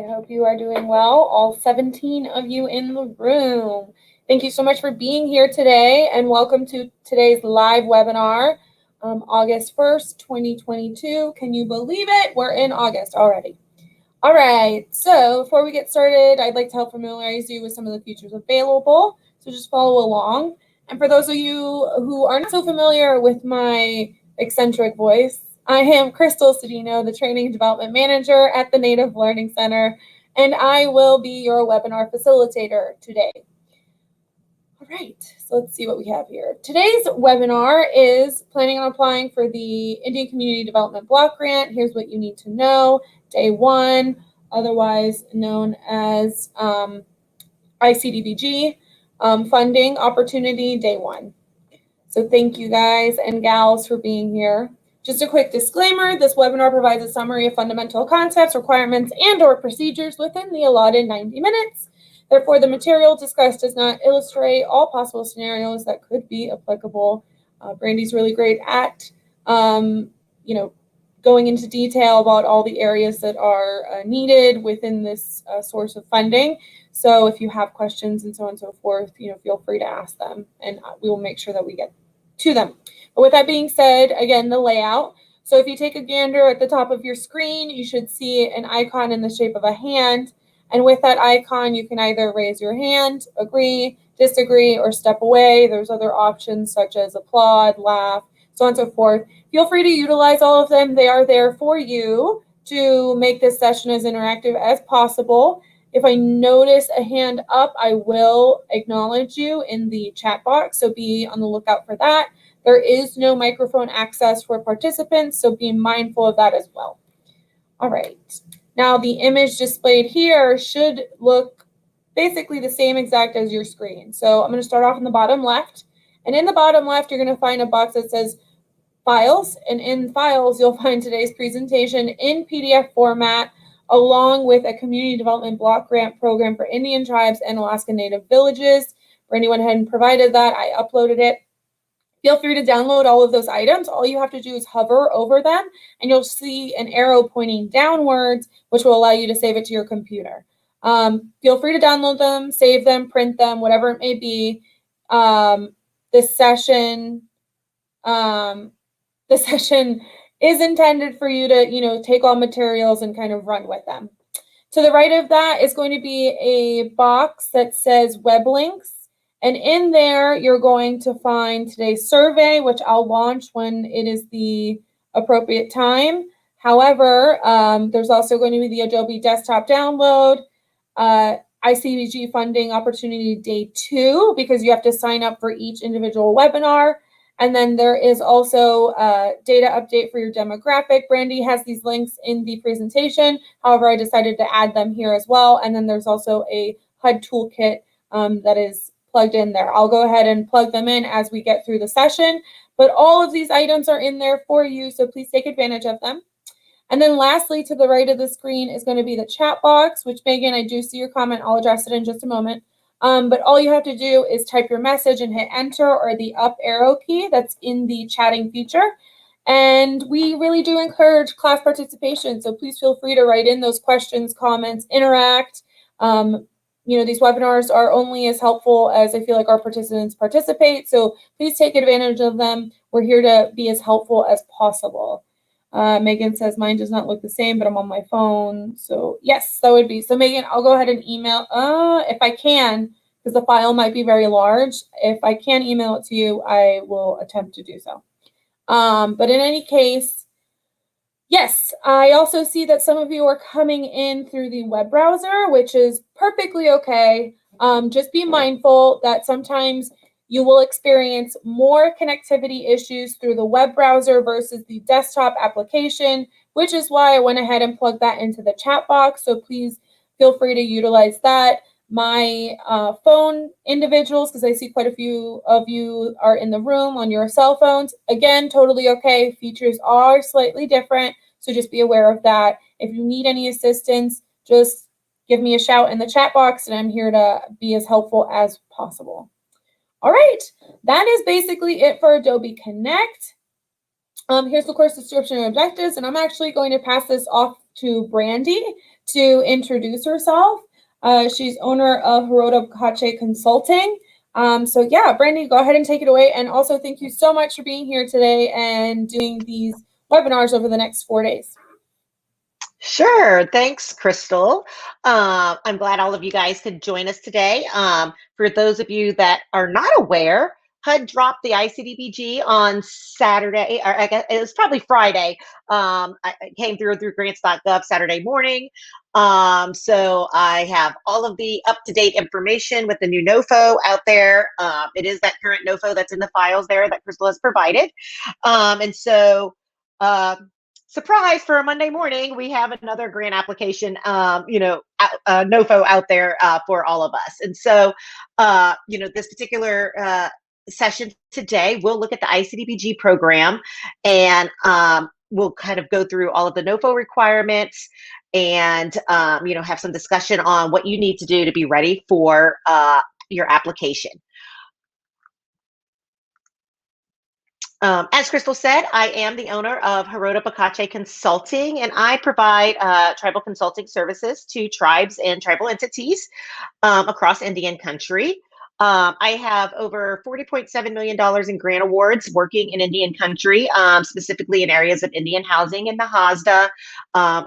I hope you are doing well, all 17 of you in the room. Thank you so much for being here today, and welcome to today's live webinar, August 1st, 2022. Can you believe it? We're in August already. All right, so before we get started, I'd like to help familiarize you with some of the features available, so just follow along. And for those of you who are not so familiar with my eccentric voice, I am Crystal Cedino, the Training and Development Manager at the Native Learning Center, and I will be your webinar facilitator today. All right, so let's see what we have here. Today's webinar is planning on applying for the Indian Community Development Block Grant. Here's what you need to know. Day 1, otherwise known as ICDBG, funding opportunity, day 1. So thank you guys and gals for being here. Just a quick disclaimer, this webinar provides a summary of fundamental concepts, requirements, and/or procedures within the allotted 90 minutes. Therefore, the material discussed does not illustrate all possible scenarios that could be applicable. Brandy's really great at, going into detail about all the areas that are needed within this source of funding. So if you have questions and so on and so forth, feel free to ask them, and we will make sure that we get to them. But with that being said, again, the layout. So if you take a gander at the top of your screen, you should see an icon in the shape of a hand. And with that icon, you can either raise your hand, agree, disagree, or step away. There's other options such as applaud, laugh, so on and so forth. Feel free to utilize all of them. They are there for you to make this session as interactive as possible. If I notice a hand up, I will acknowledge you in the chat box, so be on the lookout for that. There is no microphone access for participants, so be mindful of that as well. All right. Now, the image displayed here should look basically the same exact as your screen. So I'm going to start off in the bottom left. And in the bottom left, you're going to find a box that says Files. And in Files, you'll find today's presentation in PDF format, along with a Community Development Block Grant program for Indian tribes and Alaska Native villages. Brandy went ahead and provided that. I uploaded it. Feel free to download all of those items. All you have to do is hover over them, and you'll see an arrow pointing downwards, which will allow you to save it to your computer. Feel free to download them, save them, print them, whatever it may be. This session is intended for you to, take all materials and kind of run with them. To the right of that is going to be a box that says web links. And in there, you're going to find today's survey, which I'll launch when it is the appropriate time. However, there's also going to be the Adobe Desktop download, ICDBG funding opportunity day 2, because you have to sign up for each individual webinar. And then there is also a data update for your demographic. Brandy has these links in the presentation. However, I decided to add them here as well. And then there's also a HUD toolkit that is plugged in there. I'll go ahead and plug them in as we get through the session, but all of these items are in there for you, so please take advantage of them. And then lastly, to the right of the screen is going to be the chat box, which Megan, I do see your comment. I'll address it in just a moment. But all you have to do is type your message and hit enter, or the up arrow key that's in the chatting feature. And we really do encourage class participation, so please feel free to write in those questions, comments, interact. These webinars are only as helpful as I feel like our participants participate, so please take advantage of them. We're here to be as helpful as possible. Megan says mine does not look the same, but I'm on my phone. So yes, that would be. So Megan, I'll go ahead and email, if I can, because the file might be very large. If I can email it to you, I will attempt to do so. But in any case, yes, I also see that some of you are coming in through the web browser, which is perfectly okay. Just be mindful that sometimes you will experience more connectivity issues through the web browser versus the desktop application, which is why I went ahead and plugged that into the chat box. So please feel free to utilize that. My phone individuals, because I see quite a few of you are in the room on your cell phones. Again, totally okay. Features are slightly different, so just be aware of that. If you need any assistance, just give me a shout in the chat box, and I'm here to be as helpful as possible. All right, that is basically it for Adobe Connect. Here's the course description and objectives, and I'm actually going to pass this off to Brandy to introduce herself. She's owner of Hirota Kache Consulting. So yeah, Brandy, go ahead and take it away. And also thank you so much for being here today and doing these webinars over the next 4 days. Sure. Thanks, Crystal. I'm glad all of you guys could join us today. For those of you that are not aware, HUD dropped the ICDBG on Saturday, or I guess it was probably Friday. It came through grants.gov Saturday morning. So I have all of the up-to-date information with the new NOFO out there. It is that current NOFO that's in the files there that Crystal has provided. Surprise, for a Monday morning, we have another grant application, NOFO out there for all of us. And so, this particular session today, we'll look at the ICDBG program, and we'll kind of go through all of the NOFO requirements and, have some discussion on what you need to do to be ready for your application. As Crystal said, I am the owner of Hirota Kache Consulting, and I provide tribal consulting services to tribes and tribal entities across Indian country. I have over $40.7 million in grant awards working in Indian country, specifically in areas of Indian housing and NAHASDA.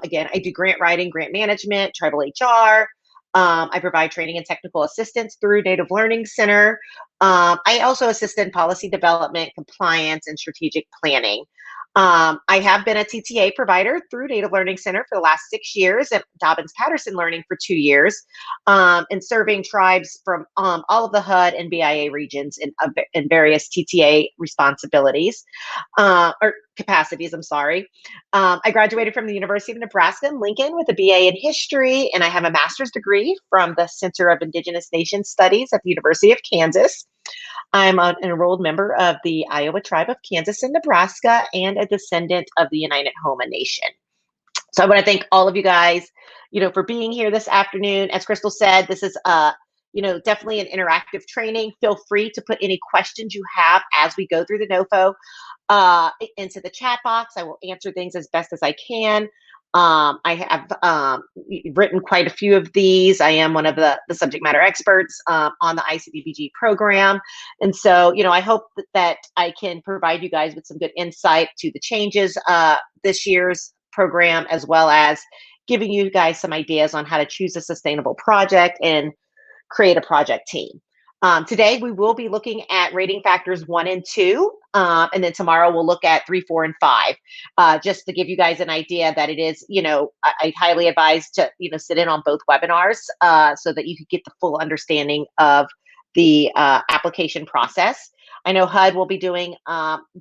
Again, I do grant writing, grant management, tribal HR. I provide training and technical assistance through Native Learning Center. I also assist in policy development, compliance, and strategic planning. I have been a TTA provider through Native Learning Center for the last 6 years, and Dobbins-Patterson Learning for 2 years, and serving tribes from all of the HUD and BIA regions in various TTA responsibilities, or capacities, I'm sorry. I graduated from the University of Nebraska in Lincoln with a BA in history, and I have a master's degree from the Center of Indigenous Nations Studies at the University of Kansas. I'm an enrolled member of the Iowa Tribe of Kansas and Nebraska, and a descendant of the United Homa Nation. So I want to thank all of you guys, for being here this afternoon. As Crystal said, this is definitely an interactive training. Feel free to put any questions you have as we go through the NOFO into the chat box. I will answer things as best as I can. I have written quite a few of these. I am one of the subject matter experts on the ICDBG program. And so, I hope that I can provide you guys with some good insight to the changes this year's program, as well as giving you guys some ideas on how to choose a sustainable project and create a project team. Today, we will be looking at rating factors 1 and 2, and then tomorrow we'll look at 3, 4, and 5, just to give you guys an idea that it is, I highly advise to, sit in on both webinars so that you could get the full understanding of the application process. I know HUD will be doing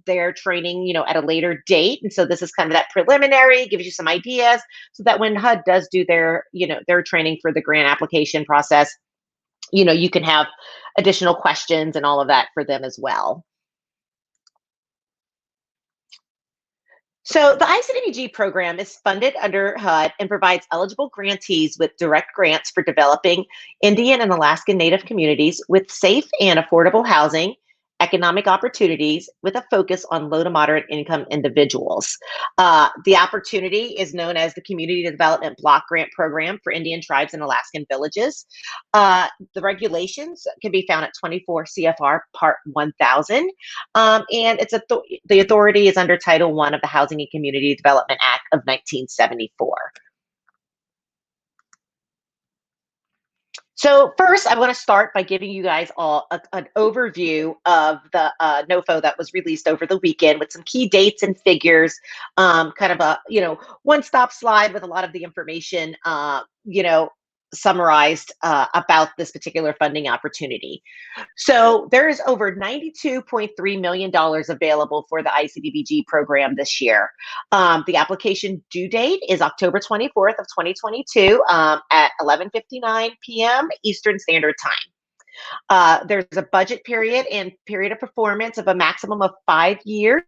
their training, at a later date, and so this is kind of that preliminary, gives you some ideas, so that when HUD does do their, their training for the grant application process, you can have additional questions and all of that for them as well. So the ICDBG program is funded under HUD and provides eligible grantees with direct grants for developing Indian and Alaskan Native communities with safe and affordable housing, economic opportunities, with a focus on low to moderate income individuals. The opportunity is known as the Community Development Block Grant Program for Indian Tribes and Alaskan Villages. The regulations can be found at 24 CFR Part 1000, and the authority is under Title I of the Housing and Community Development Act of 1974. So first, I want to start by giving you guys all an overview of the NOFO that was released over the weekend, with some key dates and figures, kind of a one-stop slide with a lot of the information summarized about this particular funding opportunity. So there is over $92.3 million available for the ICDBG program this year. The application due date is October 24th of 2022 at 11:59 p.m. Eastern Standard Time. There's a budget period and period of performance of a maximum of 5 years.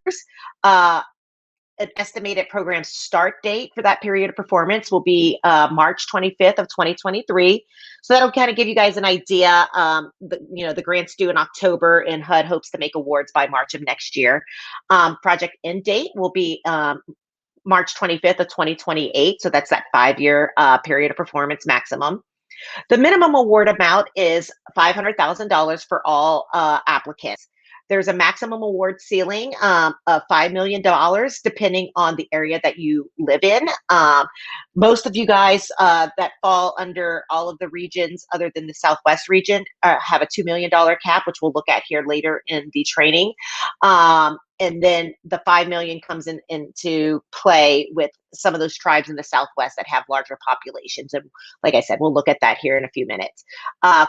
An estimated program start date for that period of performance will be March 25th of 2023. So that'll kind of give you guys an idea. The grant's due in October, and HUD hopes to make awards by March of next year. Project end date will be March 25th of 2028. So that's that 5-year period of performance maximum. The minimum award amount is $500,000 for all applicants. There's a maximum award ceiling of $5 million, depending on the area that you live in. Most of you guys that fall under all of the regions other than the Southwest region have a $2 million cap, which we'll look at here later in the training. And then the 5 million comes into play with some of those tribes in the Southwest that have larger populations. And like I said, we'll look at that here in a few minutes.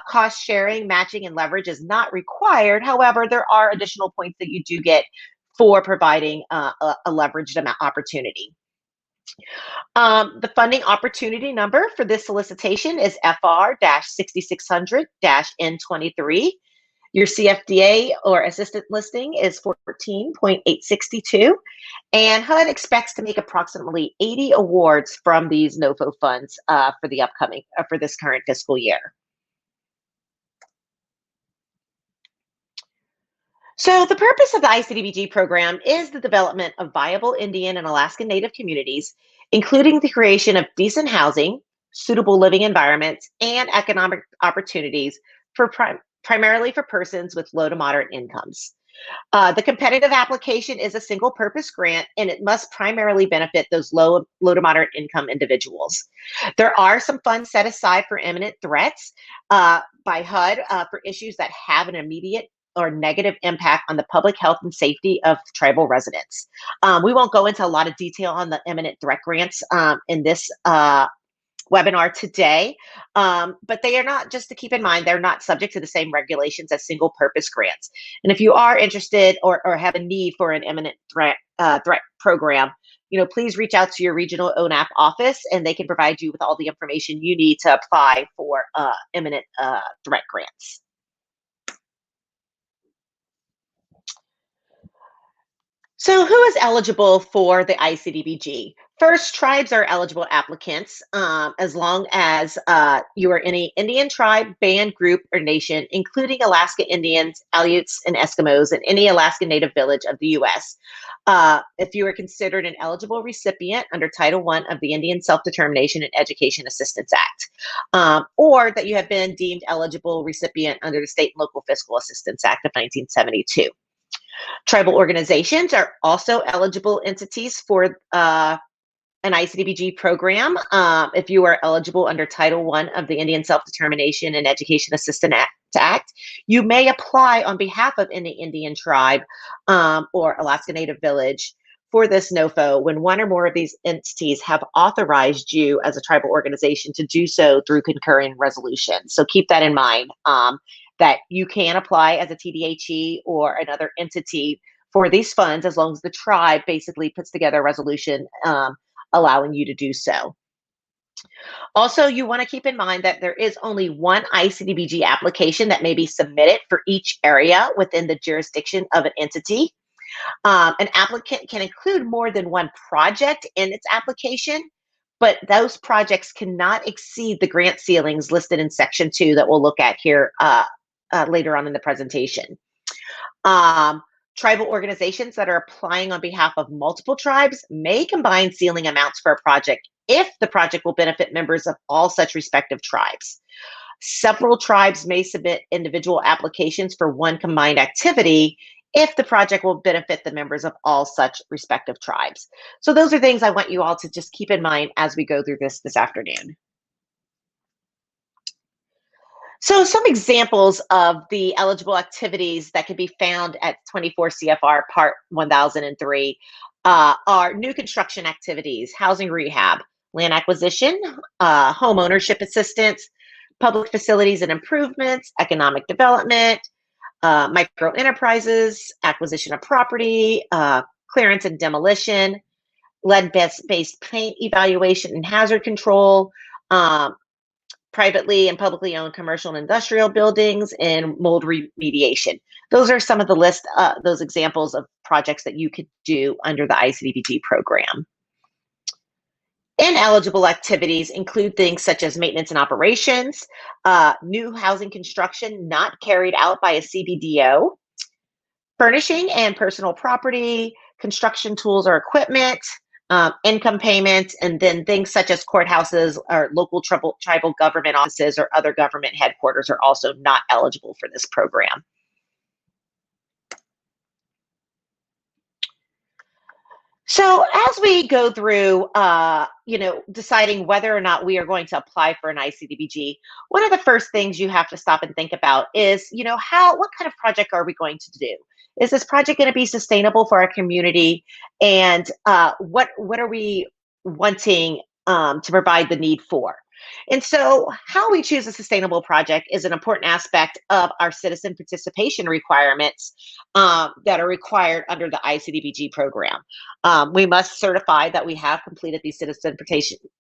Cost sharing, matching, and leverage is not required. However, there are additional points that you do get for providing a leveraged opportunity. The funding opportunity number for this solicitation is FR-6600-N23. Your CFDA or assistant listing is 14.862, and HUD expects to make approximately 80 awards from these NOFO funds for the upcoming, for this current fiscal year. So the purpose of the ICDBG program is the development of viable Indian and Alaskan Native communities, including the creation of decent housing, suitable living environments, and economic opportunities for primarily for persons with low to moderate incomes. The competitive application is a single purpose grant, and it must primarily benefit those low to moderate income individuals. There are some funds set aside for imminent threats by HUD for issues that have an immediate or negative impact on the public health and safety of tribal residents. We won't go into a lot of detail on the imminent threat grants in this webinar today, but they are not, just to keep in mind, they're not subject to the same regulations as single purpose grants. And if you are interested or have a need for an imminent threat program, please reach out to your regional ONAP office and they can provide you with all the information you need to apply for imminent threat grants. So who is eligible for the ICDBG? First, tribes are eligible applicants as long as you are any Indian tribe, band, group, or nation, including Alaska Indians, Aleuts, and Eskimos, and any Alaskan Native village of the U.S. If you are considered an eligible recipient under Title I of the Indian Self-Determination and Education Assistance Act, or that you have been deemed eligible recipient under the State and Local Fiscal Assistance Act of 1972. Tribal organizations are also eligible entities for an ICDBG program. If you are eligible under Title I of the Indian Self-Determination and Education Assistance Act, you may apply on behalf of any Indian tribe or Alaska Native village for this NOFO when one or more of these entities have authorized you as a tribal organization to do so through concurring resolution. So keep that in mind. That you can apply as a TDHE or another entity for these funds as long as the tribe basically puts together a resolution allowing you to do so. Also, you want to keep in mind that there is only one ICDBG application that may be submitted for each area within the jurisdiction of an entity. An applicant can include more than one project in its application, but those projects cannot exceed the grant ceilings listed in Section 2 that we'll look at here later on in the presentation. Tribal organizations that are applying on behalf of multiple tribes may combine ceiling amounts for a project if the project will benefit members of all such respective tribes. Several tribes may submit individual applications for one combined activity if the project will benefit the members of all such respective tribes. So those are things I want you all to just keep in mind as we go through this afternoon. So some examples of the eligible activities that can be found at 24 CFR Part 1003 are new construction activities, housing rehab, land acquisition, home ownership assistance, public facilities and improvements, economic development, micro enterprises, acquisition of property, clearance and demolition, lead-based paint evaluation and hazard control, privately and publicly owned commercial and industrial buildings, and mold remediation. Those are some of the list, those examples of projects that you could do under the ICDBG program. Ineligible activities include things such as maintenance and operations, new housing construction not carried out by a CBDO, furnishing and personal property, construction tools or equipment, income payments, and then things such as courthouses or local tribal government offices or other government headquarters are also not eligible for this program. So as we go through, deciding whether or not we are going to apply for an ICDBG, one of the first things you have to stop and think about is, what kind of project are we going to do? Is this project going to be sustainable for our community? And what are we wanting to provide the need for? And so, how we choose a sustainable project is an important aspect of our citizen participation requirements that are required under the ICDBG program. We must certify that we have completed these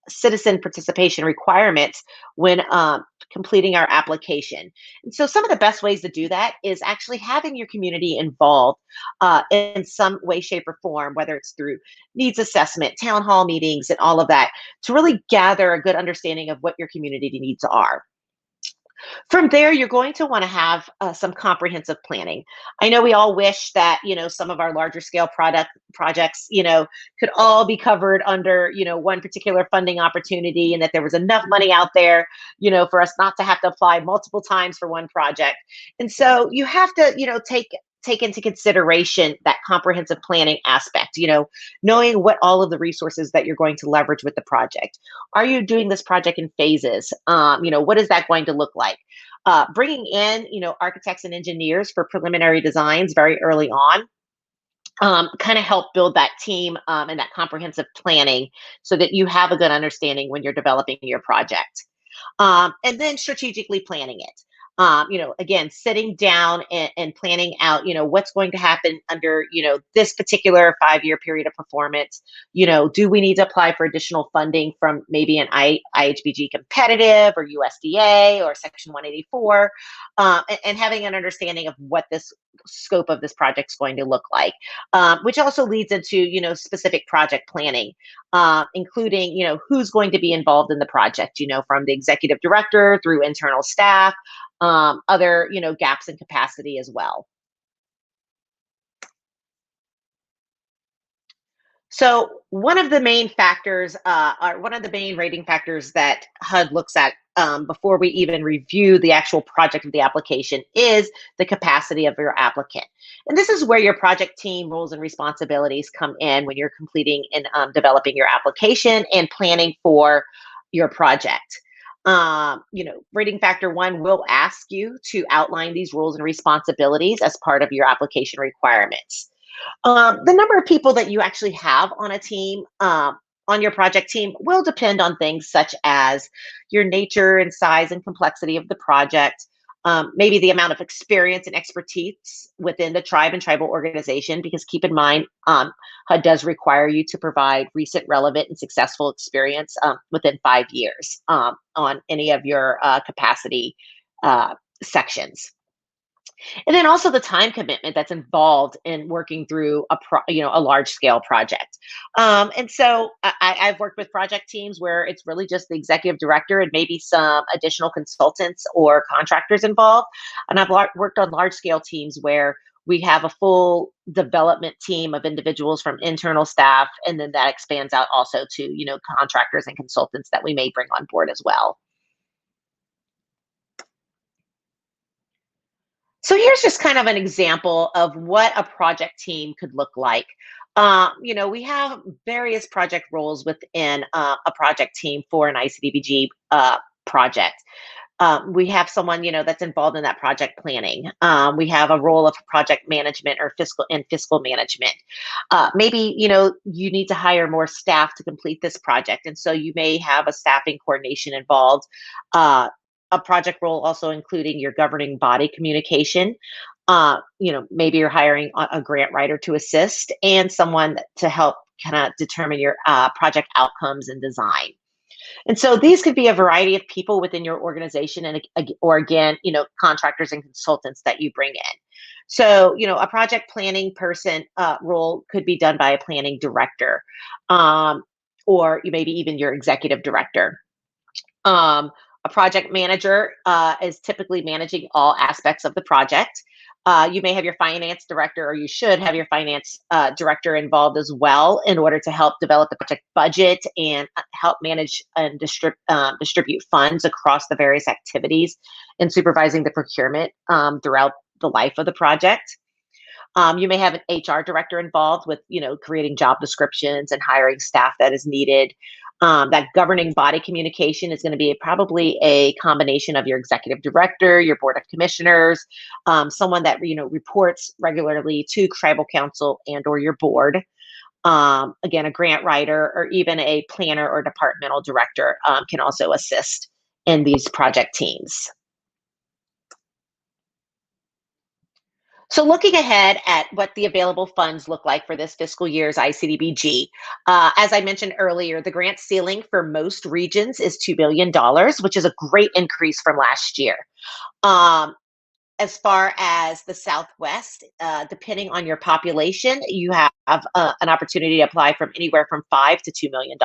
citizen participation requirements when completing our application. And so some of the best ways to do that is actually having your community involved in some way, shape, or form, whether it's through needs assessment, town hall meetings, and all of that, to really gather a good understanding of what your community needs are. From there, you're going to want to have some comprehensive planning. I know we all wish that, some of our larger scale projects, could all be covered under, one particular funding opportunity, and that there was enough money out there, for us not to have to apply multiple times for one project. And so you have to, take into consideration that comprehensive planning aspect, knowing what all of the resources that you're going to leverage with the project. Are you doing this project in phases? What is that going to look like? Bringing in, architects and engineers for preliminary designs very early on kind of help build that team and that comprehensive planning so that you have a good understanding when you're developing your project. And then strategically planning it. Again, sitting down and planning out, what's going to happen under, this particular 5-year period of performance. Do we need to apply for additional funding from maybe an IHBG competitive or USDA or Section 184, and having an understanding of what this scope of this project is going to look like, which also leads into, specific project planning, including, who's going to be involved in the project, from the executive director through internal staff, other, gaps in capacity as well. So one of the main factors, or one of the main rating factors that HUD looks at before we even review the actual project of the application is the capacity of your applicant. And this is where your project team roles and responsibilities come in when you're completing and developing your application and planning for your project. Rating factor 1 will ask you to outline these roles and responsibilities as part of your application requirements. The number of people that you actually have on a team, on your project team, will depend on things such as your nature and size and complexity of the project, maybe the amount of experience and expertise within the tribe and tribal organization, because keep in mind, HUD does require you to provide recent, relevant, and successful experience within 5 years on any of your capacity sections. And then also the time commitment that's involved in working through a large scale project. And so I've worked with project teams where it's really just the executive director and maybe some additional consultants or contractors involved. And I've worked on large scale teams where we have a full development team of individuals from internal staff, and then that expands out also to contractors and consultants that we may bring on board as well. So here's just kind of an example of what a project team could look like. We have various project roles within a project team for an ICDBG project. We have someone, that's involved in that project planning. We have a role of project management or fiscal management. Maybe, you need to hire more staff to complete this project. And so you may have a staffing coordination involved. A project role also including your governing body communication. Maybe you're hiring a grant writer to assist and someone to help kind of determine your project outcomes and design. And so these could be a variety of people within your organization or again, contractors and consultants that you bring in. So, a project planning person role could be done by a planning director, or maybe even your executive director. A project manager is typically managing all aspects of the project. You may have your finance director, or you should have your finance director involved as well in order to help develop the project budget and help manage and distribute funds across the various activities and supervising the procurement throughout the life of the project. You may have an HR director involved with, creating job descriptions and hiring staff that is needed. That governing body communication is going to be probably a combination of your executive director, your board of commissioners, someone that reports regularly to tribal council and or your board. Again, a grant writer or even a planner or departmental director can also assist in these project teams. So looking ahead at what the available funds look like for this fiscal year's ICDBG, as I mentioned earlier, the grant ceiling for most regions is $2 billion, which is a great increase from last year. As far as the Southwest, depending on your population, you have an opportunity to apply from anywhere from $5 to $2 million.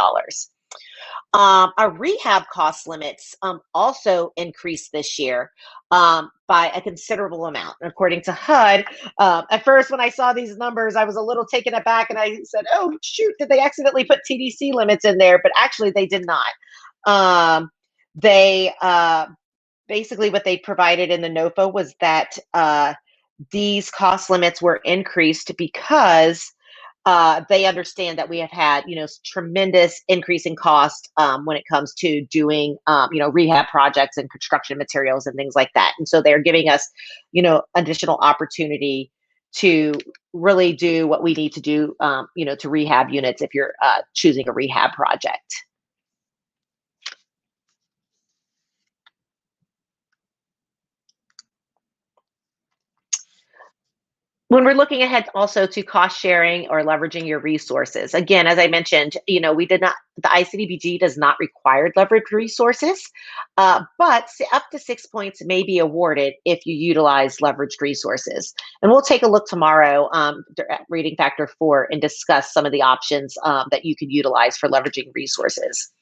Our rehab cost limits also increased this year by a considerable amount. And according to HUD, at first when I saw these numbers, I was a little taken aback and I said, oh, shoot, did they accidentally put TDC limits in there? But actually they did not. They basically what they provided in the NOFA was that these cost limits were increased because they understand that we have had, tremendous increase in cost when it comes to doing, rehab projects and construction materials and things like that. And so they're giving us, additional opportunity to really do what we need to do, to rehab units if you're choosing a rehab project. When we're looking ahead also to cost sharing or leveraging your resources, again, as I mentioned, the ICDBG does not require leverage resources, but up to 6 points may be awarded if you utilize leveraged resources. And we'll take a look tomorrow at Rating Factor 4 and discuss some of the options that you can utilize for leveraging resources.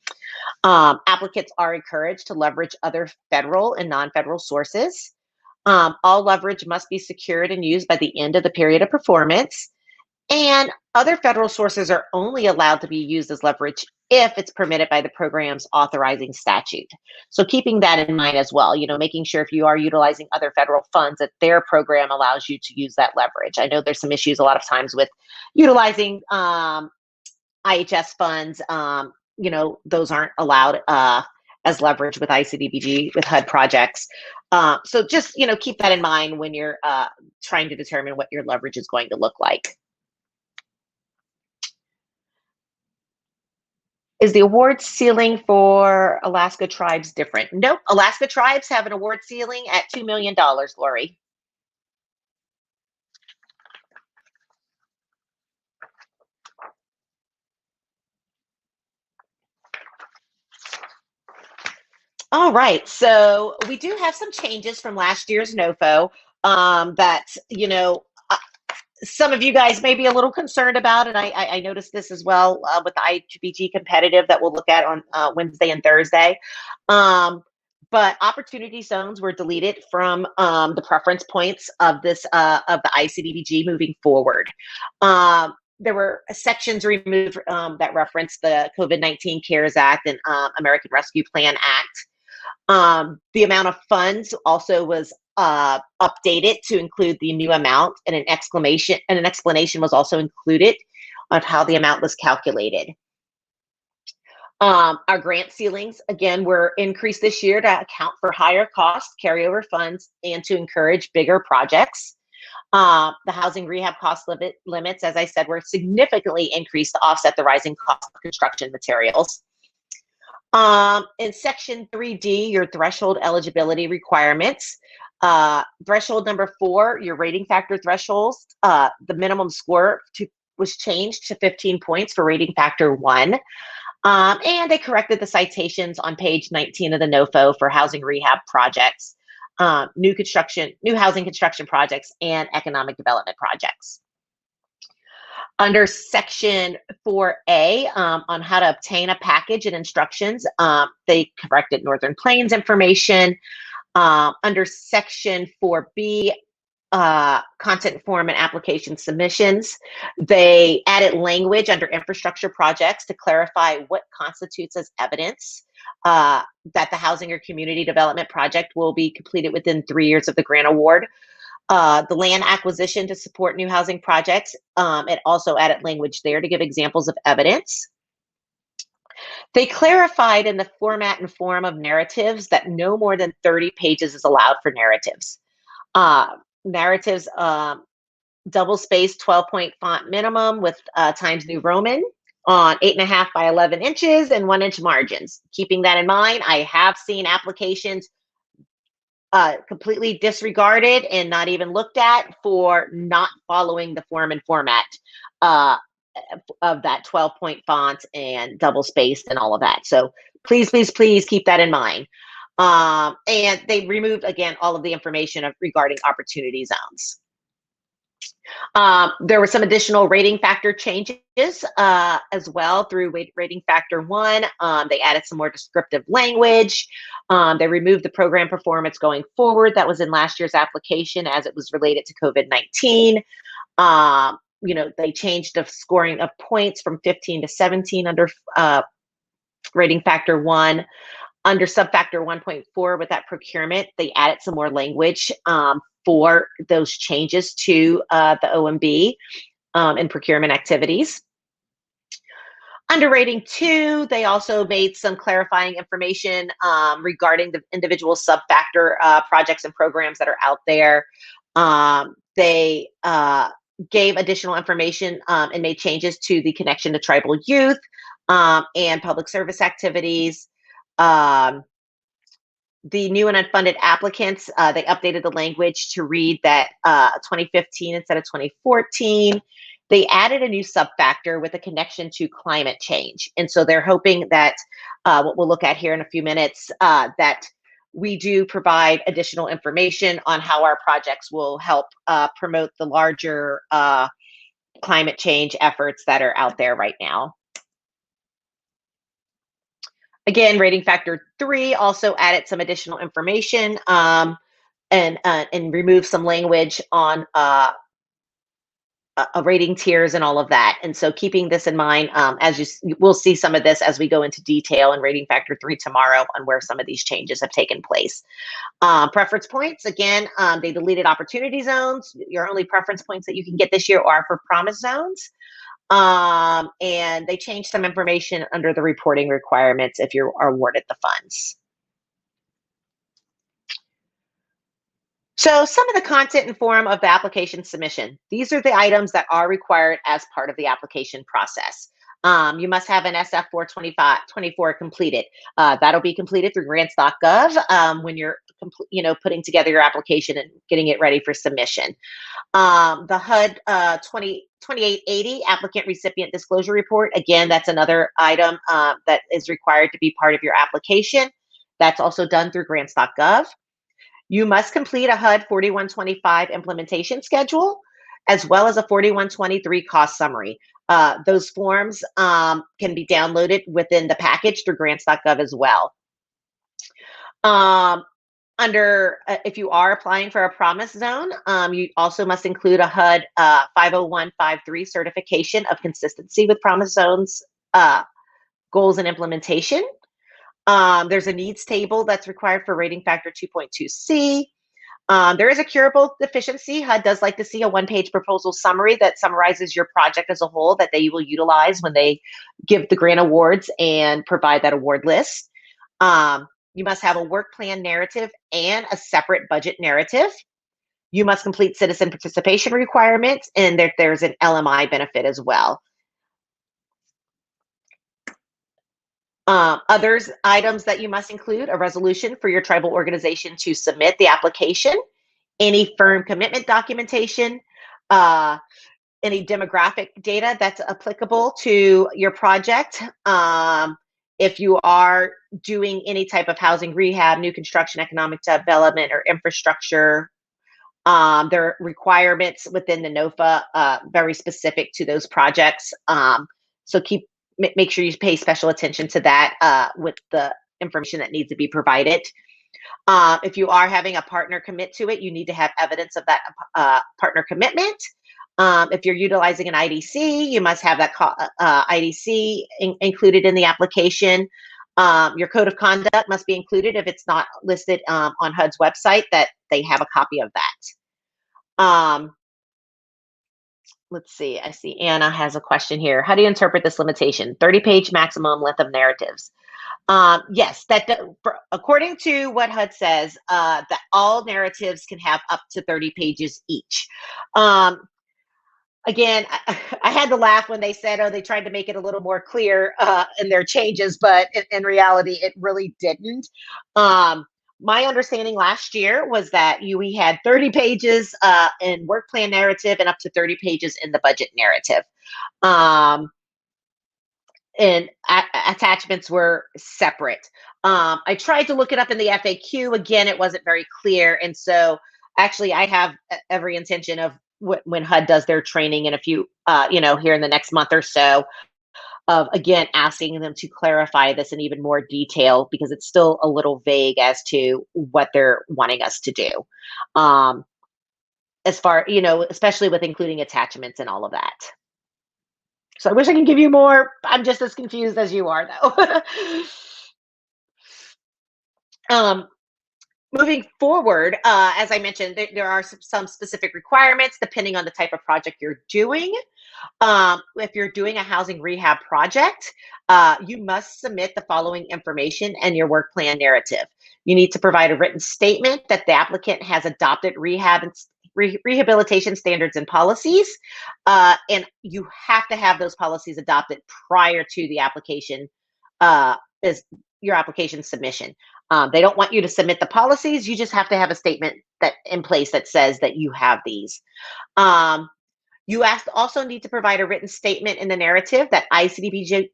Applicants are encouraged to leverage other federal and non-federal sources. All leverage must be secured and used by the end of the period of performance. And other federal sources are only allowed to be used as leverage if it's permitted by the program's authorizing statute. So keeping that in mind as well, making sure if you are utilizing other federal funds that their program allows you to use that leverage. I know there's some issues a lot of times with utilizing IHS funds. Those aren't allowed as leverage with ICDBG, with HUD projects. So just, keep that in mind when you're trying to determine what your leverage is going to look like. Is the award ceiling for Alaska tribes different? Nope. Alaska tribes have an award ceiling at $2 million, Lori. All right, so we do have some changes from last year's NOFO that, some of you guys may be a little concerned about, and I noticed this as well with the ICDBG competitive that we'll look at on Wednesday and Thursday. But opportunity zones were deleted from the preference points of this of the ICDBG moving forward. There were sections removed that referenced the COVID-19 CARES Act and American Rescue Plan Act. The amount of funds also was updated to include the new amount, and an explanation was also included of how the amount was calculated. Our grant ceilings, again, were increased this year to account for higher cost carryover funds and to encourage bigger projects. The housing rehab cost limits, as I said, were significantly increased to offset the rising cost of construction materials. In section 3D, your threshold eligibility requirements, threshold number 4, your rating factor thresholds, the minimum score was changed to 15 points for rating factor 1. And they corrected the citations on page 19 of the NOFO for housing rehab projects, new housing construction projects, and economic development projects. Under section 4A on how to obtain a package and instructions, they corrected Northern Plains information. Under section 4B, content form and application submissions. They added language under infrastructure projects to clarify what constitutes as evidence that the housing or community development project will be completed within 3 years of the grant award. The land acquisition to support new housing projects, it also added language there to give examples of evidence. They clarified in the format and form of narratives that no more than 30 pages is allowed for narratives. Narratives, double-spaced 12-point font minimum with Times New Roman on 8.5 by 11 inches and 1-inch margins. Keeping that in mind, I have seen applications completely disregarded and not even looked at for not following the form and format of that 12-point font and double spaced and all of that. So please, please, please keep that in mind. And they removed, again, all of the information regarding opportunity zones. There were some additional rating factor changes as well through rating factor 1. They added some more descriptive language. They removed the program performance going forward that was in last year's application as it was related to COVID-19. They changed the scoring of points from 15 to 17 under rating factor 1. Under subfactor 1.4 with that procurement, they added some more language for those changes to the OMB and procurement activities. Under rating 2, they also made some clarifying information regarding the individual subfactor projects and programs that are out there. They gave additional information and made changes to the connection to tribal youth and public service activities. The new and unfunded applicants, they updated the language to read that 2015 instead of 2014. They added a new subfactor with a connection to climate change. And so they're hoping that what we'll look at here in a few minutes, that we do provide additional information on how our projects will help promote the larger climate change efforts that are out there right now. Again, rating factor 3 also added some additional information and removed some language on rating tiers and all of that. And so keeping this in mind, we'll see some of this as we go into detail in rating factor 3 tomorrow on where some of these changes have taken place. Preference points, again, they deleted opportunity zones. Your only preference points that you can get this year are for promise zones. And they changed some information under the reporting requirements if you are awarded the funds. So some of the content and form of the application submission. These are the items that are required as part of the application process. You must have an SF 424 completed. That'll be completed through grants.gov when you're putting together your application and getting it ready for submission. The HUD 2880 applicant recipient disclosure report. Again, that's another item that is required to be part of your application. That's also done through grants.gov. You must complete a HUD 4125 implementation schedule, as well as a 4123 cost summary. Those forms can be downloaded within the package through grants.gov as well. If you are applying for a promise zone, you also must include a HUD 50153 certification of consistency with promise zones goals and implementation. There's a needs table that's required for rating factor 2.2C. There is a curable deficiency. HUD does like to see a one-page proposal summary that summarizes your project as a whole that they will utilize when they give the grant awards and provide that award list. You must have a work plan narrative and a separate budget narrative. You must complete citizen participation requirements, and there's an LMI benefit as well. Others items that you must include: a resolution for your tribal organization to submit the application, any firm commitment documentation, any demographic data that's applicable to your project. If you are doing any type of housing rehab, new construction, economic development, or infrastructure, there are requirements within the NOFA very specific to those projects. So make sure you pay special attention to that with the information that needs to be provided. If you are having a partner commit to it, you need to have evidence of that partner commitment. If you're utilizing an IDC, you must have that IDC included in the application. Your code of conduct must be included if it's not listed on HUD's website, that they have a copy of that. Let's see, I see Anna has a question here. How do you interpret this limitation? 30-page maximum length of narratives. Yes, according to what HUD says, that all narratives can have up to 30 pages each. Again, I had to laugh when they said, oh, they tried to make it a little more clear in their changes, but in reality, it really didn't. My understanding last year was that we had 30 pages in work plan narrative and up to 30 pages in the budget narrative. And attachments were separate. I tried to look it up in the FAQ. Again, it wasn't very clear. And so actually I have every intention of when HUD does their training in a few, here in the next month or so, of again asking them to clarify this in even more detail, because it's still a little vague as to what they're wanting us to do. As far, especially with including attachments and all of that. So I wish I could give you more. I'm just as confused as you are, though. Moving forward, as I mentioned, there are some specific requirements depending on the type of project you're doing. If you're doing a housing rehab project, you must submit the following information in your work plan narrative. You need to provide a written statement that the applicant has adopted rehabilitation standards and policies, and you have to have those policies adopted prior to the application, is your application submission. They don't want you to submit the policies. You just have to have a statement that in place that says that you have these. You also need to provide a written statement in the narrative that ICDBG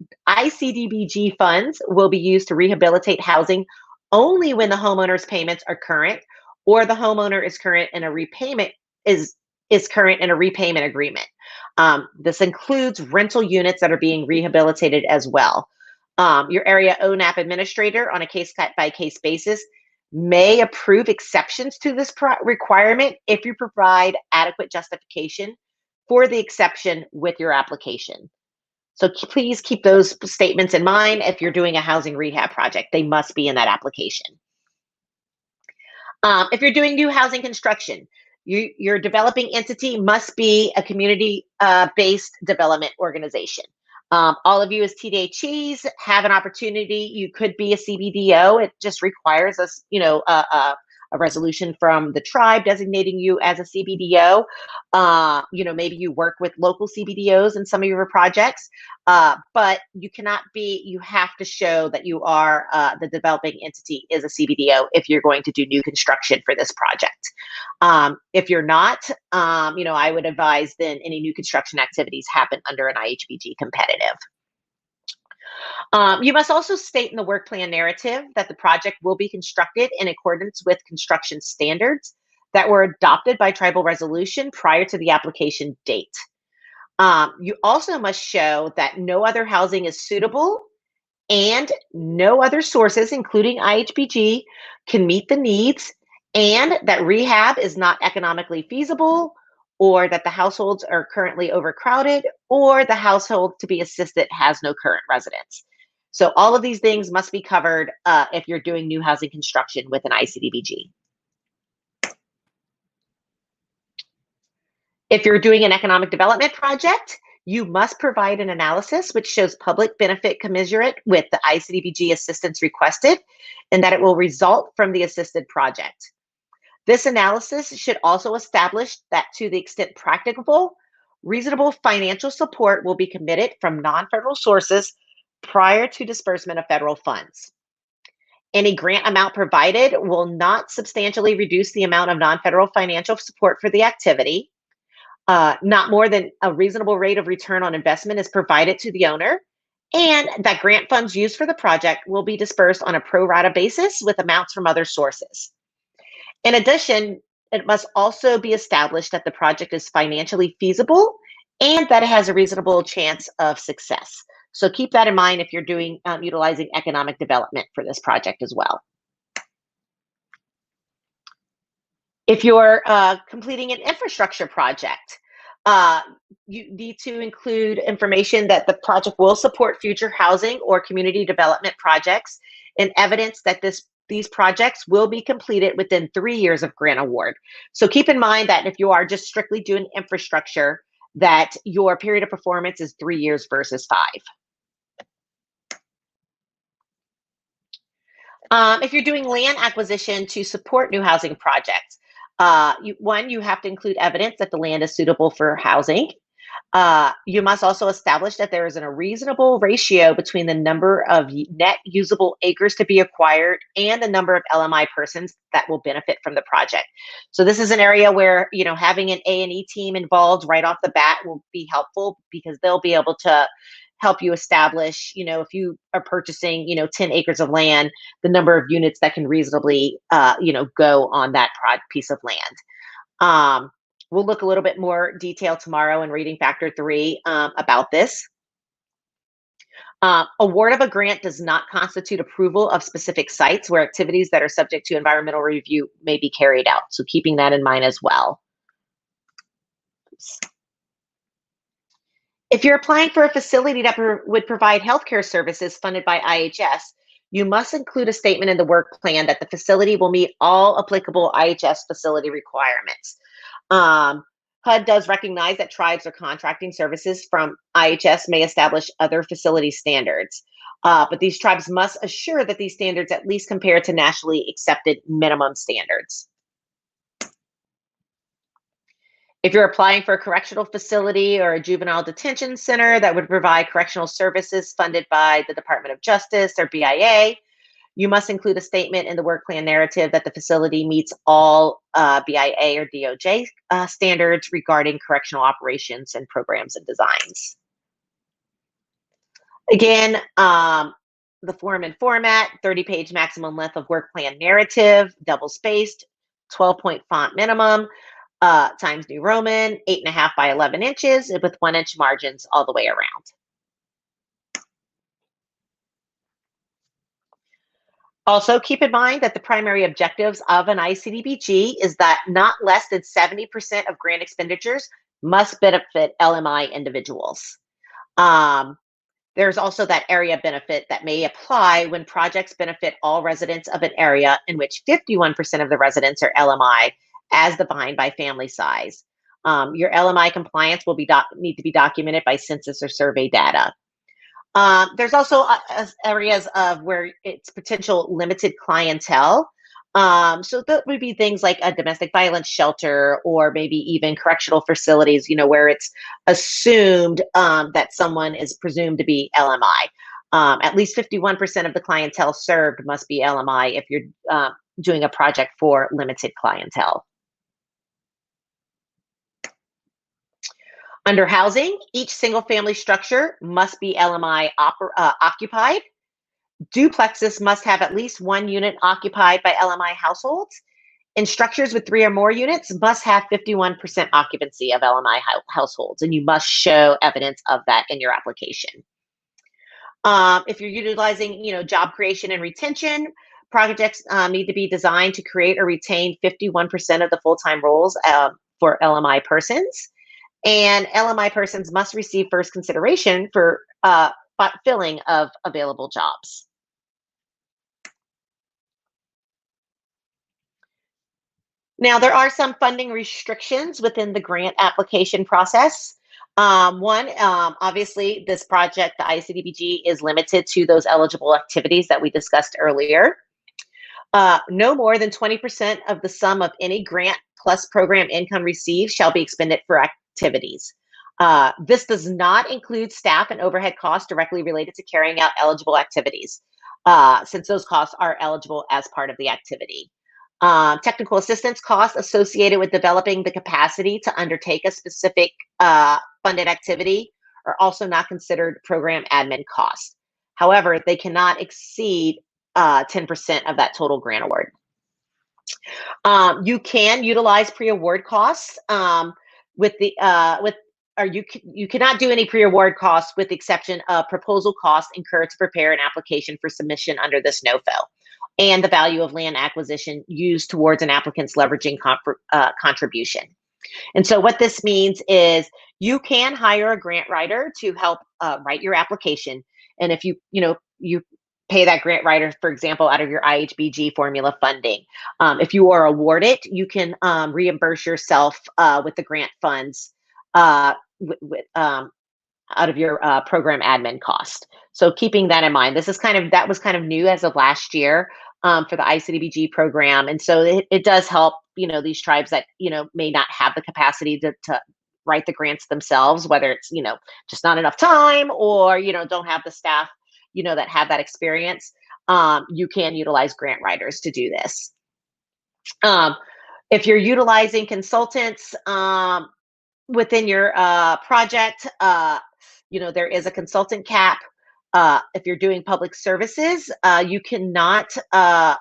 funds will be used to rehabilitate housing only when the homeowner's payments are current, or the homeowner is current in a repayment is current in a repayment agreement. This includes rental units that are being rehabilitated as well. Your area ONAP administrator, on a case-by-case basis, may approve exceptions to this requirement if you provide adequate justification for the exception with your application. So please keep those statements in mind if you're doing a housing rehab project. They must be in that application. If you're doing new housing construction, your developing entity must be a community-based development organization. All of you as TDHEs have an opportunity. You could be a CBDO. It just requires us, a resolution from the tribe designating you as a CBDO. Maybe you work with local CBDOs in some of your projects, but you cannot be, you have to show that you are, the developing entity is a CBDO if you're going to do new construction for this project. If you're not, I would advise then any new construction activities happen under an IHBG competitive. You must also state in the work plan narrative that the project will be constructed in accordance with construction standards that were adopted by tribal resolution prior to the application date. You also must show that no other housing is suitable and no other sources, including IHBG, can meet the needs, and that rehab is not economically feasible, or that the households are currently overcrowded, or the household to be assisted has no current residents. So all of these things must be covered if you're doing new housing construction with an ICDBG. If you're doing an economic development project, you must provide an analysis which shows public benefit commensurate with the ICDBG assistance requested, and that it will result from the assisted project. This analysis should also establish that to the extent practicable, reasonable financial support will be committed from non-federal sources prior to disbursement of federal funds. Any grant amount provided will not substantially reduce the amount of non-federal financial support for the activity. Not more than a reasonable rate of return on investment is provided to the owner, and that grant funds used for the project will be dispersed on a pro rata basis with amounts from other sources. In addition, it must also be established that the project is financially feasible and that it has a reasonable chance of success. So keep that in mind if you're doing utilizing economic development for this project as well. If you're completing an infrastructure project, you need to include information that the project will support future housing or community development projects and evidence that these projects will be completed within 3 years of grant award. So keep in mind that if you are just strictly doing infrastructure, that your period of performance is 3 years versus 5. If you're doing land acquisition to support new housing projects, you have to include evidence that the land is suitable for housing. You must also establish that there is a reasonable ratio between the number of net usable acres to be acquired and the number of LMI persons that will benefit from the project. So this is an area where, having an A&E team involved right off the bat will be helpful, because they'll be able to help you establish, if you are purchasing, 10 acres of land, the number of units that can reasonably, go on that piece of land. We'll look a little bit more detail tomorrow in Reading Factor 3 about this. Award of a grant does not constitute approval of specific sites where activities that are subject to environmental review may be carried out. So keeping that in mind as well. Oops. If you're applying for a facility that would provide healthcare services funded by IHS, you must include a statement in the work plan that the facility will meet all applicable IHS facility requirements. HUD does recognize that tribes or contracting services from IHS may establish other facility standards, but these tribes must assure that these standards at least compare to nationally accepted minimum standards. If you're applying for a correctional facility or a juvenile detention center that would provide correctional services funded by the Department of Justice or BIA, you must include a statement in the work plan narrative that the facility meets all BIA or DOJ standards regarding correctional operations and programs and designs. Again, the form and format: 30-page maximum length of work plan narrative, double-spaced, 12-point font minimum, Times New Roman, 8.5 by 11 inches, with 1-inch margins all the way around. Also, keep in mind that the primary objectives of an ICDBG is that not less than 70% of grant expenditures must benefit LMI individuals. There's also that area benefit that may apply when projects benefit all residents of an area in which 51% of the residents are LMI, as defined by family size. Your LMI compliance will need to be documented by census or survey data. There's also areas of where it's potential limited clientele. So that would be things like a domestic violence shelter, or maybe even correctional facilities, where it's assumed that someone is presumed to be LMI. At least 51% of the clientele served must be LMI if you're doing a project for limited clientele. Under housing, each single-family structure must be LMI occupied. Duplexes must have at least 1 unit occupied by LMI households, and structures with 3 or more units must have 51% occupancy of LMI households, and you must show evidence of that in your application. If you're utilizing, job creation and retention, projects need to be designed to create or retain 51% of the full-time roles for LMI persons. And LMI persons must receive first consideration for filling of available jobs. Now, there are some funding restrictions within the grant application process. One, obviously, this project, the ICDBG, is limited to those eligible activities that we discussed earlier. No more than 20% of the sum of any grant plus program income received shall be expended for activities. This does not include staff and overhead costs directly related to carrying out eligible activities, since those costs are eligible as part of the activity. Technical assistance costs associated with developing the capacity to undertake a specific funded activity are also not considered program admin costs. However, they cannot exceed 10% of that total grant award. You can utilize pre-award costs you cannot do any pre-award costs with the exception of proposal costs incurred to prepare an application for submission under this NOFO. and the value of land acquisition used towards an applicant's leveraging contribution. And so what this means is you can hire a grant writer to help write your application. And if you pay that grant writer, for example, out of your IHBG formula funding. If you are awarded, you can reimburse yourself with the grant funds out of your program admin cost. So keeping that in mind, that was kind of new as of last year for the ICDBG program. And so it does help, these tribes that, may not have the capacity to write the grants themselves, whether it's, just not enough time or, don't have the staff, that have that experience. You can utilize grant writers to do this. If you're utilizing consultants within your project, there is a consultant cap. If you're doing public services, you cannot, an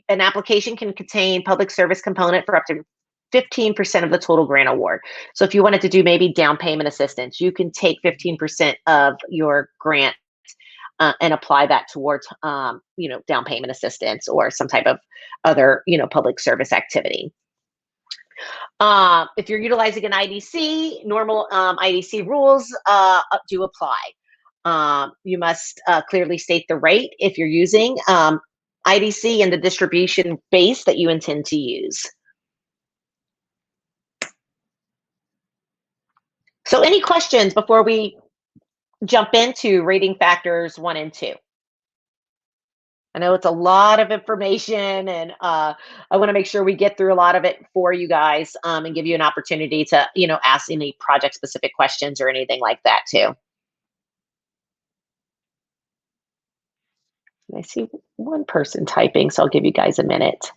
application can contain public service component for up to 15% of the total grant award. So if you wanted to do maybe down payment assistance, you can take 15% of your grant and apply that towards, down payment assistance or some type of other, public service activity. If you're utilizing an IDC, normal IDC rules do apply. You must clearly state the rate if you're using IDC and the distribution base that you intend to use. So any questions before we jump into rating factors 1 and 2? I know it's a lot of information, and I want to make sure we get through a lot of it for you guys and give you an opportunity to, ask any project-specific questions or anything like that too. I see one person typing, so I'll give you guys a minute.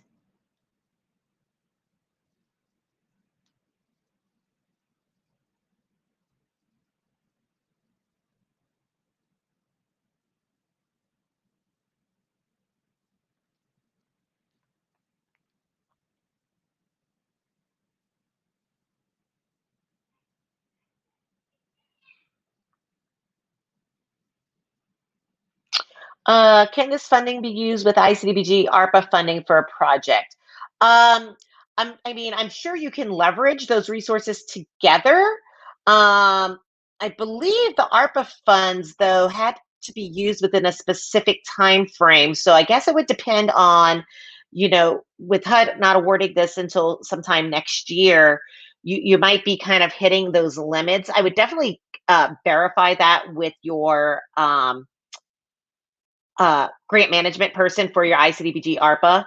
Can this funding be used with ICDBG ARPA funding for a project? I'm sure you can leverage those resources together. I believe the ARPA funds, though, had to be used within a specific time frame. So I guess it would depend on, with HUD not awarding this until sometime next year, you might be kind of hitting those limits. I would definitely verify that with your grant management person for your ICDBG ARPA,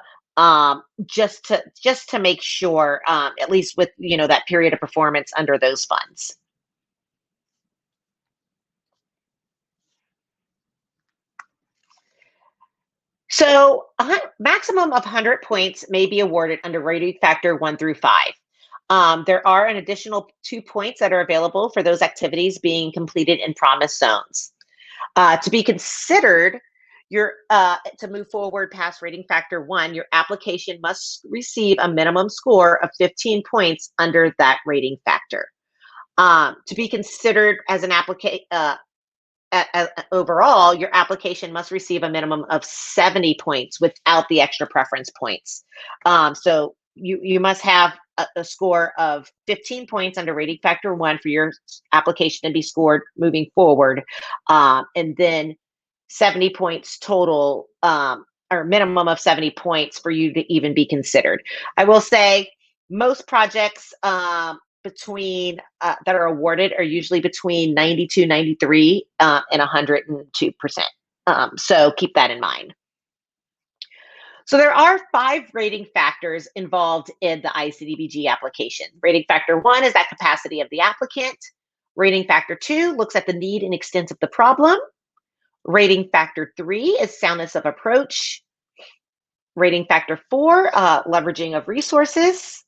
just to make sure, at least with that period of performance under those funds. So a maximum of 100 points may be awarded under rating factor 1 through 5. There are an additional 2 points that are available for those activities being completed in promise zones. To be considered, to move forward past rating factor 1, your application must receive a minimum score of 15 points under that rating factor. To be considered as an overall, your application must receive a minimum of 70 points without the extra preference points. So you must have a score of 15 points under rating factor 1 for your application to be scored moving forward, and then 70 points total, or minimum of 70 points for you to even be considered. I will say most projects that are awarded are usually between 92, 93, and 102%. So keep that in mind. So there are 5 rating factors involved in the ICDBG application. Rating factor 1 is that capacity of the applicant. Rating factor 2 looks at the need and extent of the problem. Rating factor 3 is soundness of approach. Rating factor 4, leveraging of resources.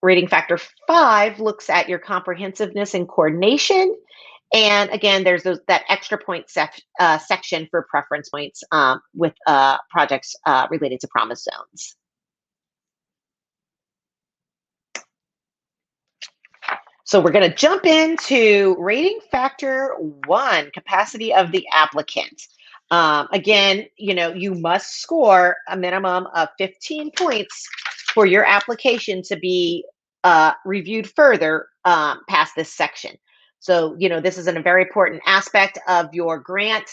Rating factor 5 looks at your comprehensiveness and coordination. And again, there's that extra point section for preference points with projects related to promise zones. So we're going to jump into rating factor 1, capacity of the applicant. Again, you must score a minimum of 15 points for your application to be reviewed further past this section. So, this is a very important aspect of your grant.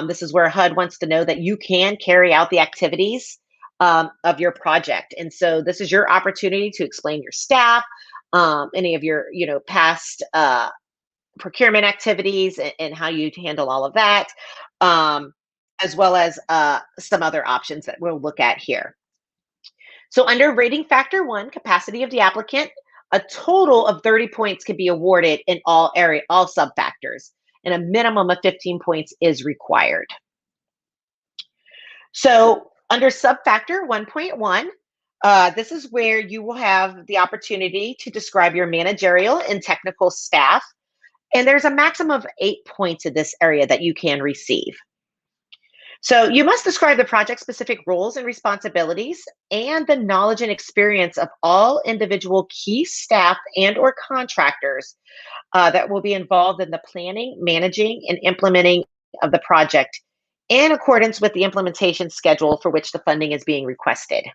This is where HUD wants to know that you can carry out the activities of your project. And so this is your opportunity to explain your staff, any of your, past procurement activities and how you handle all of that, as well as some other options that we'll look at here. So under rating factor 1, capacity of the applicant, a total of 30 points can be awarded in all sub-factors, and a minimum of 15 points is required. So under sub-factor 1.1, this is where you will have the opportunity to describe your managerial and technical staff. And there's a maximum of 8 points in this area that you can receive. So you must describe the project-specific roles and responsibilities and the knowledge and experience of all individual key staff and or contractors that will be involved in the planning, managing, and implementing of the project in accordance with the implementation schedule for which the funding is being requested.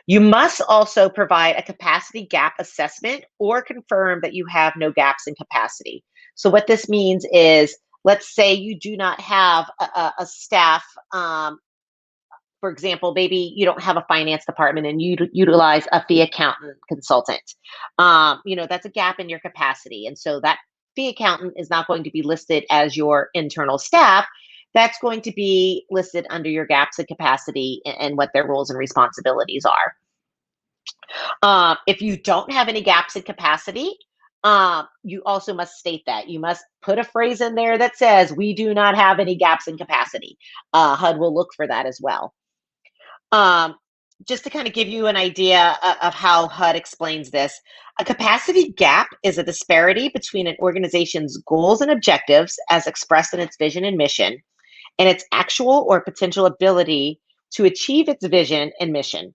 You must also provide a capacity gap assessment or confirm that you have no gaps in capacity. So what this means is, let's say you do not have a staff, for example, maybe you don't have a finance department and you utilize a fee accountant consultant. That's a gap in your capacity. And so that fee accountant is not going to be listed as your internal staff. That's going to be listed under your gaps in capacity and what their roles and responsibilities are. If you don't have any gaps in capacity, you also must state that. You must put a phrase in there that says, we do not have any gaps in capacity. HUD will look for that as well. Just to kind of give you an idea of how HUD explains this, a capacity gap is a disparity between an organization's goals and objectives as expressed in its vision and mission, and its actual or potential ability to achieve its vision and mission.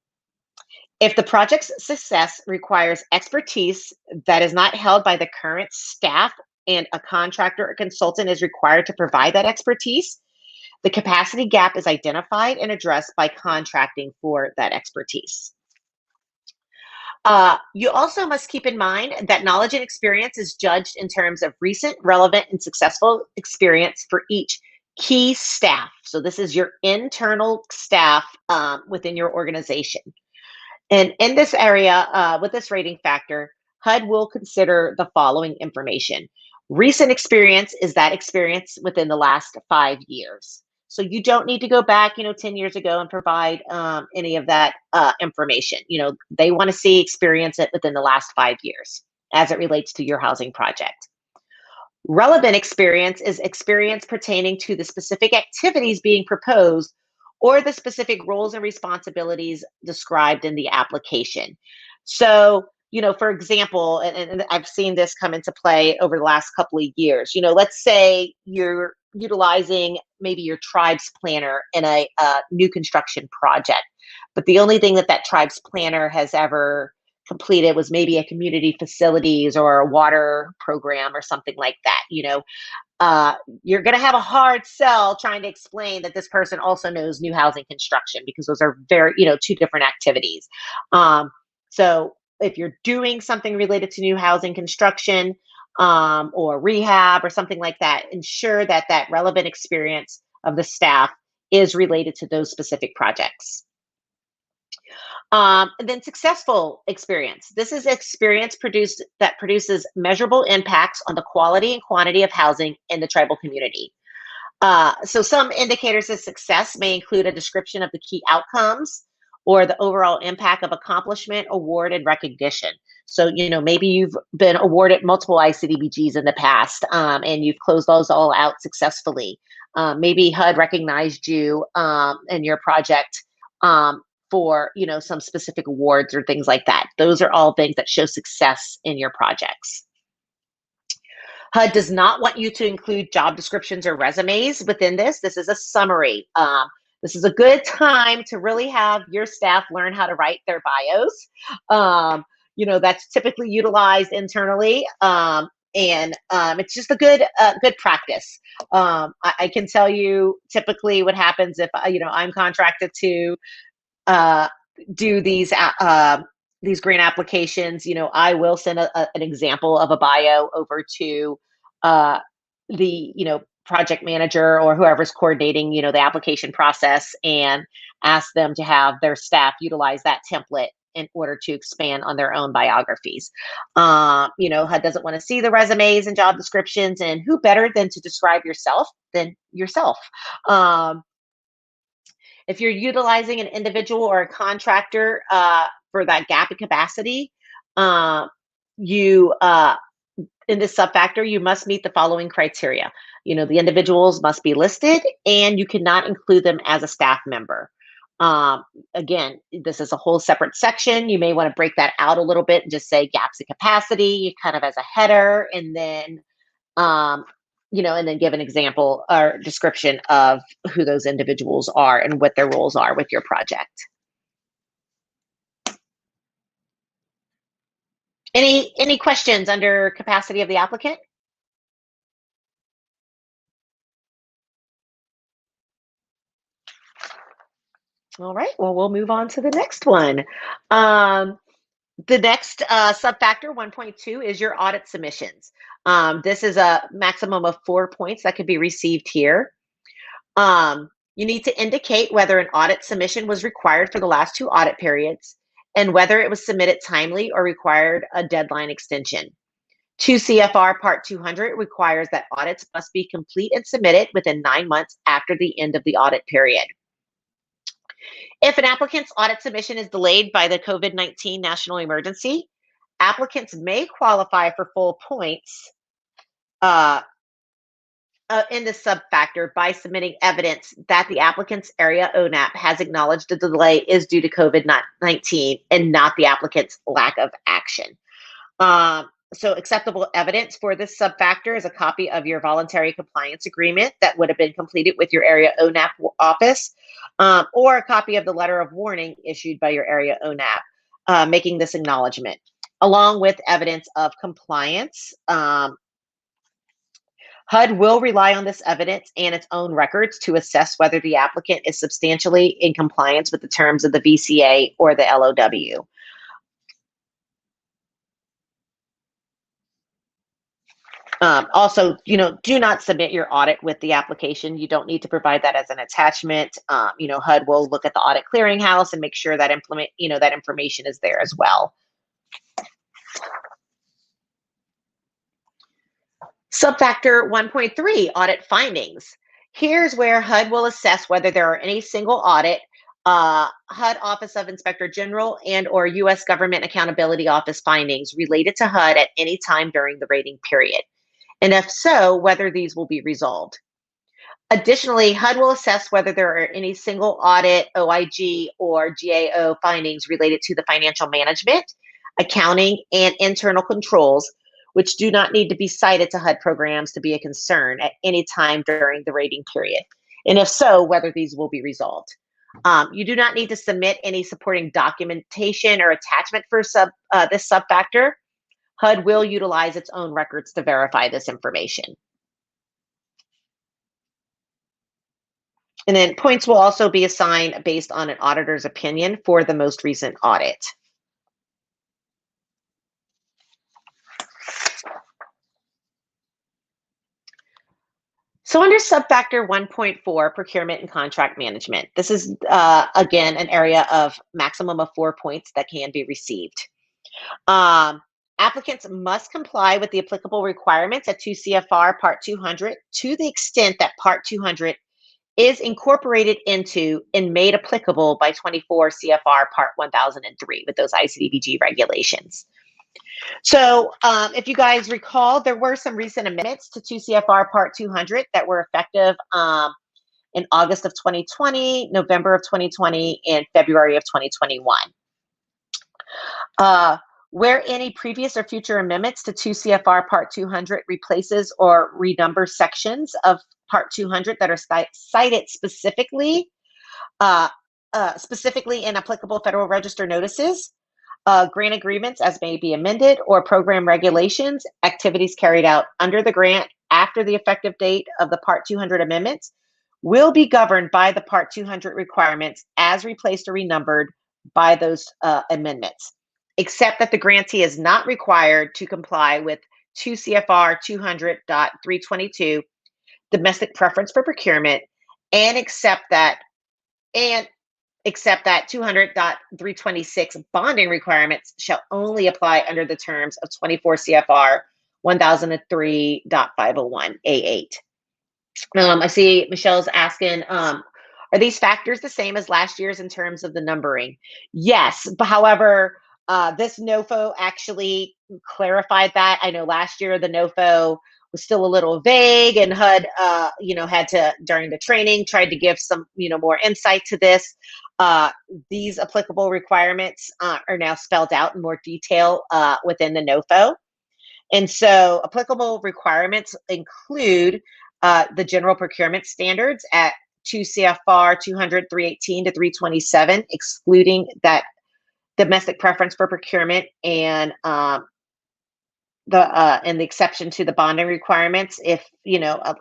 If the project's success requires expertise that is not held by the current staff and a contractor or consultant is required to provide that expertise, the capacity gap is identified and addressed by contracting for that expertise. You also must keep in mind that knowledge and experience is judged in terms of recent, relevant, and successful experience for each key staff. So this is your internal staff within your organization. And in this area, with this rating factor, HUD will consider the following information. Recent experience is that experience within the last 5 years. So you don't need to go back, 10 years ago and provide any of that information. They want to see experience it within the last 5 years as it relates to your housing project. Relevant experience is experience pertaining to the specific activities being proposed or the specific roles and responsibilities described in the application. So, for example, and I've seen this come into play over the last couple of years, let's say you're utilizing maybe your tribe's planner in a new construction project, but the only thing that tribe's planner has ever completed was maybe a community facilities or a water program or something like that. You're going to have a hard sell trying to explain that this person also knows new housing construction, because those are very, two different activities. So if you're doing something related to new housing construction or rehab or something like that, ensure that that relevant experience of the staff is related to those specific projects. And then successful experience. This is experience that produces measurable impacts on the quality and quantity of housing in the tribal community. So some indicators of success may include a description of the key outcomes or the overall impact of accomplishment, award, and recognition. So, maybe you've been awarded multiple ICDBGs in the past and you've closed those all out successfully. Maybe HUD recognized you in your project for some specific awards or things like that. Those are all things that show success in your projects. HUD does not want you to include job descriptions or resumes within this. This is a summary. This is a good time to really have your staff learn how to write their bios. That's typically utilized internally. And it's just a good practice. I can tell you typically what happens if I'm contracted to do these grant applications. I will send an example of a bio over to the project manager or whoever's coordinating the application process, and ask them to have their staff utilize that template in order to expand on their own biographies. HUD doesn't want to see the resumes and job descriptions, and who better than to describe yourself than yourself? If you're utilizing an individual or a contractor for that gap in capacity, you in this subfactor, you must meet the following criteria. The individuals must be listed, and you cannot include them as a staff member. Again, this is a whole separate section. You may want to break that out a little bit and just say gaps in capacity, kind of as a header, and then and then give an example or description of who those individuals are and what their roles are with your project. Any questions under capacity of the applicant? All right, well, we'll move on to the next one. The next subfactor 1.2 is your audit submissions. This is a maximum of 4 points that could be received here. You need to indicate whether an audit submission was required for the last 2 audit periods, and whether it was submitted timely or required a deadline extension. 2 CFR Part 200 requires that audits must be complete and submitted within 9 months after the end of the audit period. If an applicant's audit submission is delayed by the COVID-19 national emergency, applicants may qualify for full points in the subfactor by submitting evidence that the applicant's area ONAP has acknowledged the delay is due to COVID-19 and not the applicant's lack of action. So acceptable evidence for this subfactor is a copy of your voluntary compliance agreement that would have been completed with your area ONAP office, or a copy of the letter of warning issued by your area ONAP, making this acknowledgement, along with evidence of compliance. HUD will rely on this evidence and its own records to assess whether the applicant is substantially in compliance with the terms of the VCA or the LOW. Also, do not submit your audit with the application. You don't need to provide that as an attachment. HUD will look at the audit clearinghouse and make sure that that information is there as well. Subfactor 1.3, audit findings. Here's where HUD will assess whether there are any single audit, HUD Office of Inspector General and or U.S. Government Accountability Office findings related to HUD at any time during the rating period, and if so, whether these will be resolved. Additionally, HUD will assess whether there are any single audit, OIG, or GAO findings related to the financial management, accounting, and internal controls, which do not need to be cited to HUD programs to be a concern at any time during the rating period, and if so, whether these will be resolved. You do not need to submit any supporting documentation or attachment for this subfactor. HUD will utilize its own records to verify this information. And then points will also be assigned based on an auditor's opinion for the most recent audit. So under subfactor 1.4, procurement and contract management, this is, again, an area of maximum of 4 points that can be received. Applicants must comply with the applicable requirements at 2 CFR Part 200 to the extent that Part 200 is incorporated into and made applicable by 24 CFR Part 1003 with those ICDBG regulations. So if you guys recall, there were some recent amendments to 2 CFR Part 200 that were effective in August of 2020, November of 2020, and February of 2021. Where any previous or future amendments to 2 CFR Part 200 replaces or renumbers sections of Part 200 that are cited specifically in applicable Federal Register notices, grant agreements as may be amended, or program regulations, activities carried out under the grant after the effective date of the Part 200 amendments will be governed by the Part 200 requirements as replaced or renumbered by those amendments, except that the grantee is not required to comply with 2 CFR 200.322 domestic preference for procurement, and except that 200.326 bonding requirements shall only apply under the terms of 24 CFR 1003.501A8. I see Michelle's asking, are these factors the same as last year's in terms of the numbering? Yes, but however, this NOFO actually clarified that. I know last year the NOFO was still a little vague, and HUD, had to, during the training, tried to give some, more insight to this. These applicable requirements are now spelled out in more detail within the NOFO. And so applicable requirements include the general procurement standards at 2 CFR 200.318 to 327, excluding that domestic preference for procurement, and the exception to the bonding requirements, if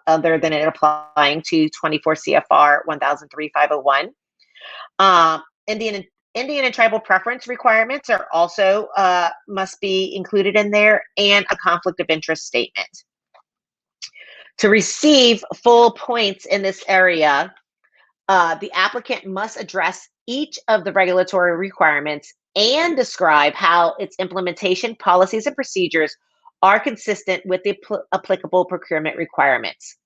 other than it applying to 24 CFR 1003.501. Indian and tribal preference requirements are also must be included in there, and a conflict of interest statement. To receive full points in this area, the applicant must address each of the regulatory requirements and describe how its implementation policies and procedures are consistent with the applicable procurement requirements.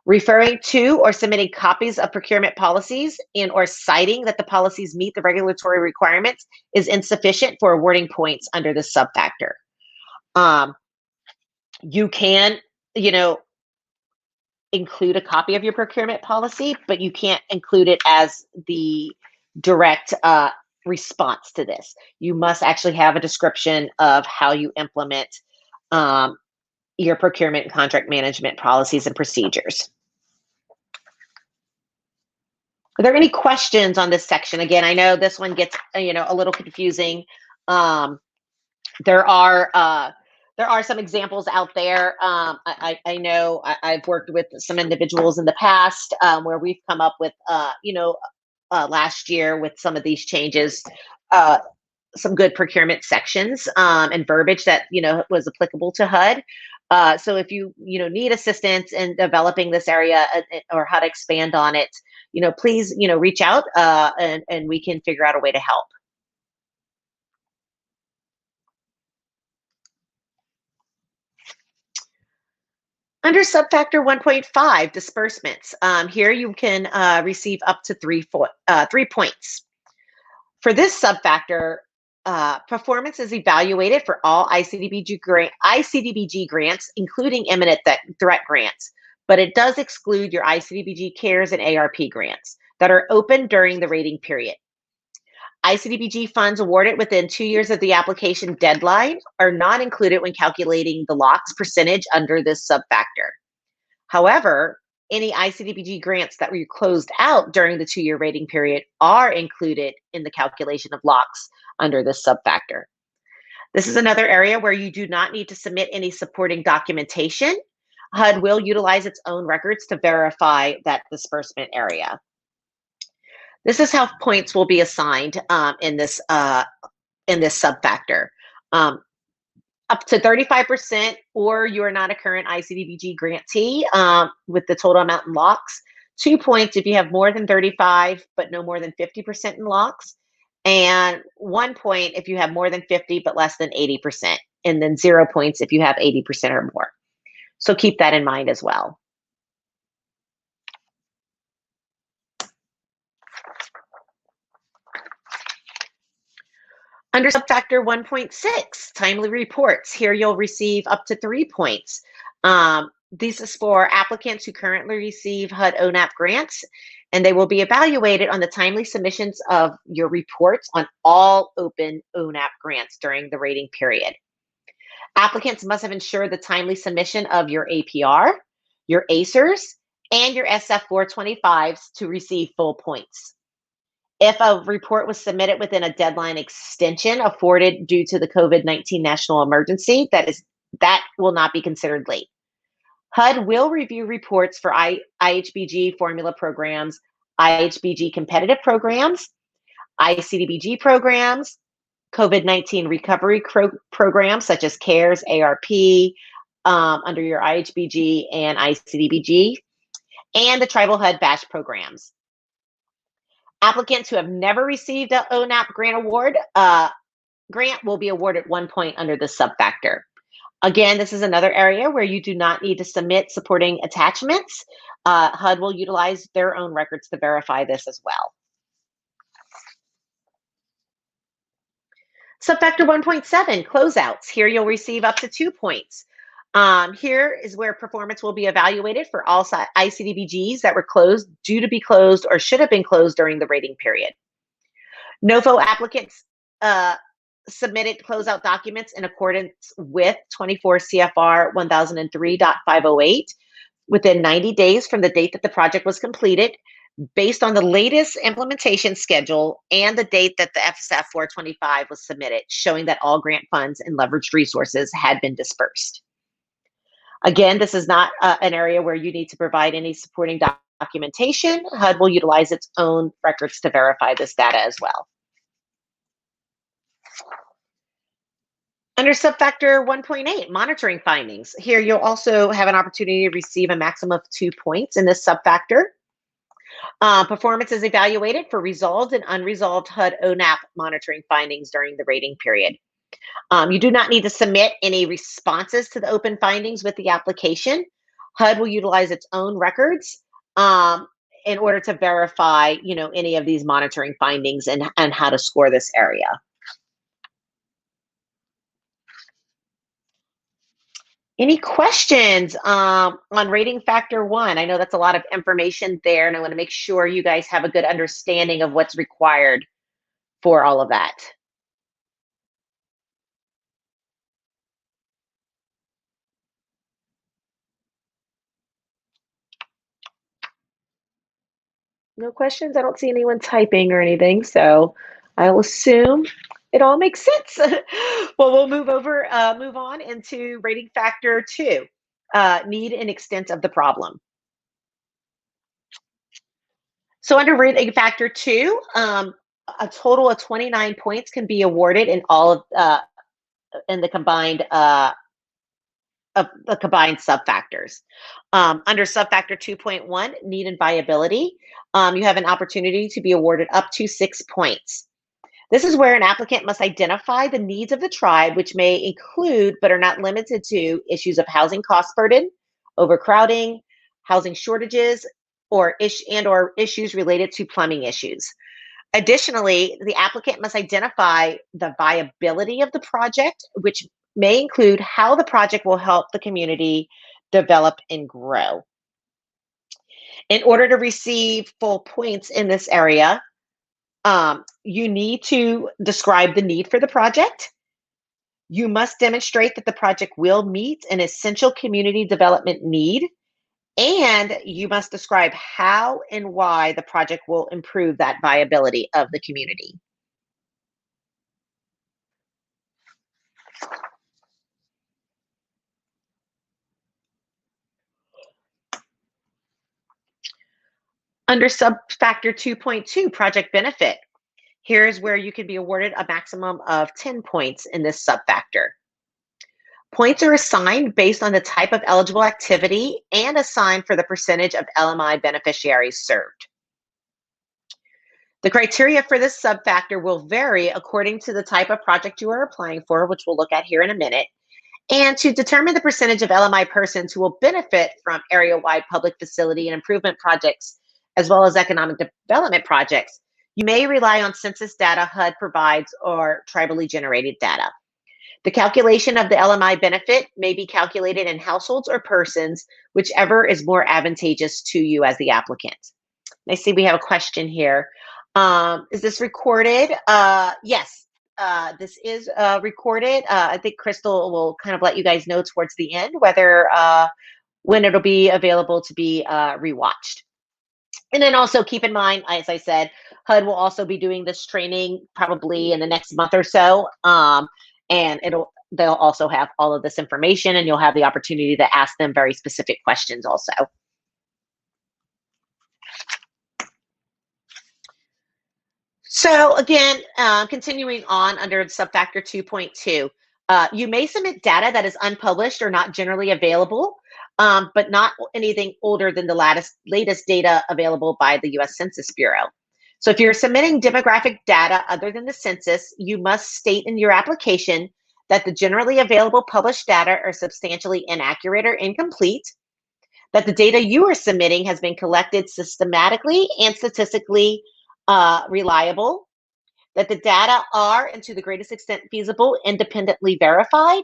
Referring to or submitting copies of procurement policies and or citing that the policies meet the regulatory requirements is insufficient for awarding points under this subfactor. You can, include a copy of your procurement policy, but you can't include it as the direct response to this. You must actually have a description of how you implement your procurement and contract management policies and procedures. Are there any questions on this section? Again, I know this one gets, a little confusing. There are some examples out there. I know I've worked with some individuals in the past where we've come up with, last year with some of these changes, some good procurement sections and verbiage that, was applicable to HUD. So if you, need assistance in developing this area or how to expand on it, please, reach out and we can figure out a way to help. Under subfactor 1.5, disbursements, here you can receive up to 3 points. For this subfactor, performance is evaluated for all ICDBG grants, including imminent threat grants, but it does exclude your ICDBG CARES and ARP grants that are open during the rating period. ICDBG funds awarded within 2 years of the application deadline are not included when calculating the LOCS percentage under this subfactor. However, any ICDBG grants that were closed out during the 2-year rating period are included in the calculation of LOCS under this subfactor. This is another area where you do not need to submit any supporting documentation. HUD will utilize its own records to verify that disbursement area. This is how points will be assigned in this subfactor. Up to 35%, or you are not a current ICDBG grantee with the total amount in LOCS. 2 points if you have more than 35, but no more than 50% in LOCS. And 1 point if you have more than 50, but less than 80%. And then 0 points if you have 80% or more. So keep that in mind as well. Under subfactor 1.6, timely reports, here you'll receive up to 3 points. This is for applicants who currently receive HUD ONAP grants, and they will be evaluated on the timely submissions of your reports on all open ONAP grants during the rating period. Applicants must have ensured the timely submission of your APR, your ACERs, and your SF 425s to receive full points. If a report was submitted within a deadline extension afforded due to the COVID-19 national emergency, that will not be considered late. HUD will review reports for IHBG formula programs, IHBG competitive programs, ICDBG programs, COVID-19 recovery programs such as CARES, ARP, under your IHBG and ICDBG, and the Tribal HUD BASH programs. Applicants who have never received an ONAP grant award grant will be awarded 1 point under this subfactor. Again, this is another area where you do not need to submit supporting attachments. HUD will utilize their own records to verify this as well. Subfactor 1.7, closeouts. Here you'll receive up to 2 points. Here is where performance will be evaluated for all ICDBGs that were closed, due to be closed, or should have been closed during the rating period. NOFO applicants submitted closeout documents in accordance with 24 CFR 1003.508 within 90 days from the date that the project was completed, based on the latest implementation schedule and the date that the FSF 425 was submitted, showing that all grant funds and leveraged resources had been dispersed. Again, this is not an area where you need to provide any supporting documentation. HUD will utilize its own records to verify this data as well. Under subfactor 1.8, monitoring findings. Here you'll also have an opportunity to receive a maximum of 2 points in this subfactor. Performance is evaluated for resolved and unresolved HUD ONAP monitoring findings during the rating period. You do not need to submit any responses to the open findings with the application. HUD will utilize its own records in order to verify, any of these monitoring findings and how to score this area. Any questions on rating factor 1? I know that's a lot of information there, and I want to make sure you guys have a good understanding of what's required for all of that. No questions? I don't see anyone typing or anything, so I'll assume it all makes sense. Well, we'll move on into rating factor 2, need and extent of the problem. So under rating factor 2, a total of 29 points can be awarded in all of in the combined subfactors. Under subfactor 2.1, need and viability, you have an opportunity to be awarded up to 6 points. This is where an applicant must identify the needs of the tribe, which may include, but are not limited to, issues of housing cost burden, overcrowding, housing shortages, or issues related to plumbing issues. Additionally, the applicant must identify the viability of the project, which may include how the project will help the community develop and grow. In order to receive full points in this area, you need to describe the need for the project. You must demonstrate that the project will meet an essential community development need, and you must describe how and why the project will improve that viability of the community. Under subfactor 2.2, project benefit, here's where you can be awarded a maximum of 10 points in this subfactor. Points are assigned based on the type of eligible activity and assigned for the percentage of LMI beneficiaries served. The criteria for this subfactor will vary according to the type of project you are applying for, which we'll look at here in a minute. And to determine the percentage of LMI persons who will benefit from area-wide public facility and improvement projects, as well as economic development projects, you may rely on census data HUD provides or tribally generated data. The calculation of the LMI benefit may be calculated in households or persons, whichever is more advantageous to you as the applicant. I see we have a question here. Is this recorded? Yes, this is recorded. I think Crystal will kind of let you guys know towards the end whether when it'll be available to be rewatched. And then also keep in mind, as I said, HUD will also be doing this training probably in the next month or so. And they'll also have all of this information, and you'll have the opportunity to ask them very specific questions also. So again, continuing on under subfactor 2.2, you may submit data that is unpublished or not generally available, but not anything older than the latest data available by the U.S. Census Bureau. So if you're submitting demographic data other than the census, you must state in your application that the generally available published data are substantially inaccurate or incomplete, that the data you are submitting has been collected systematically and statistically reliable, that the data are, and to the greatest extent feasible, independently verified,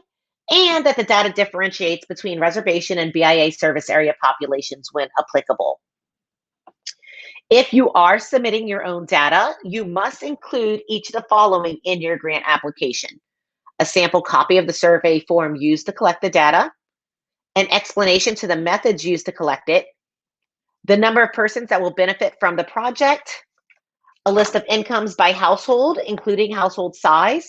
and that the data differentiates between reservation and BIA service area populations when applicable. If you are submitting your own data, you must include each of the following in your grant application: a sample copy of the survey form used to collect the data, an explanation to the methods used to collect it, the number of persons that will benefit from the project, a list of incomes by household, including household size,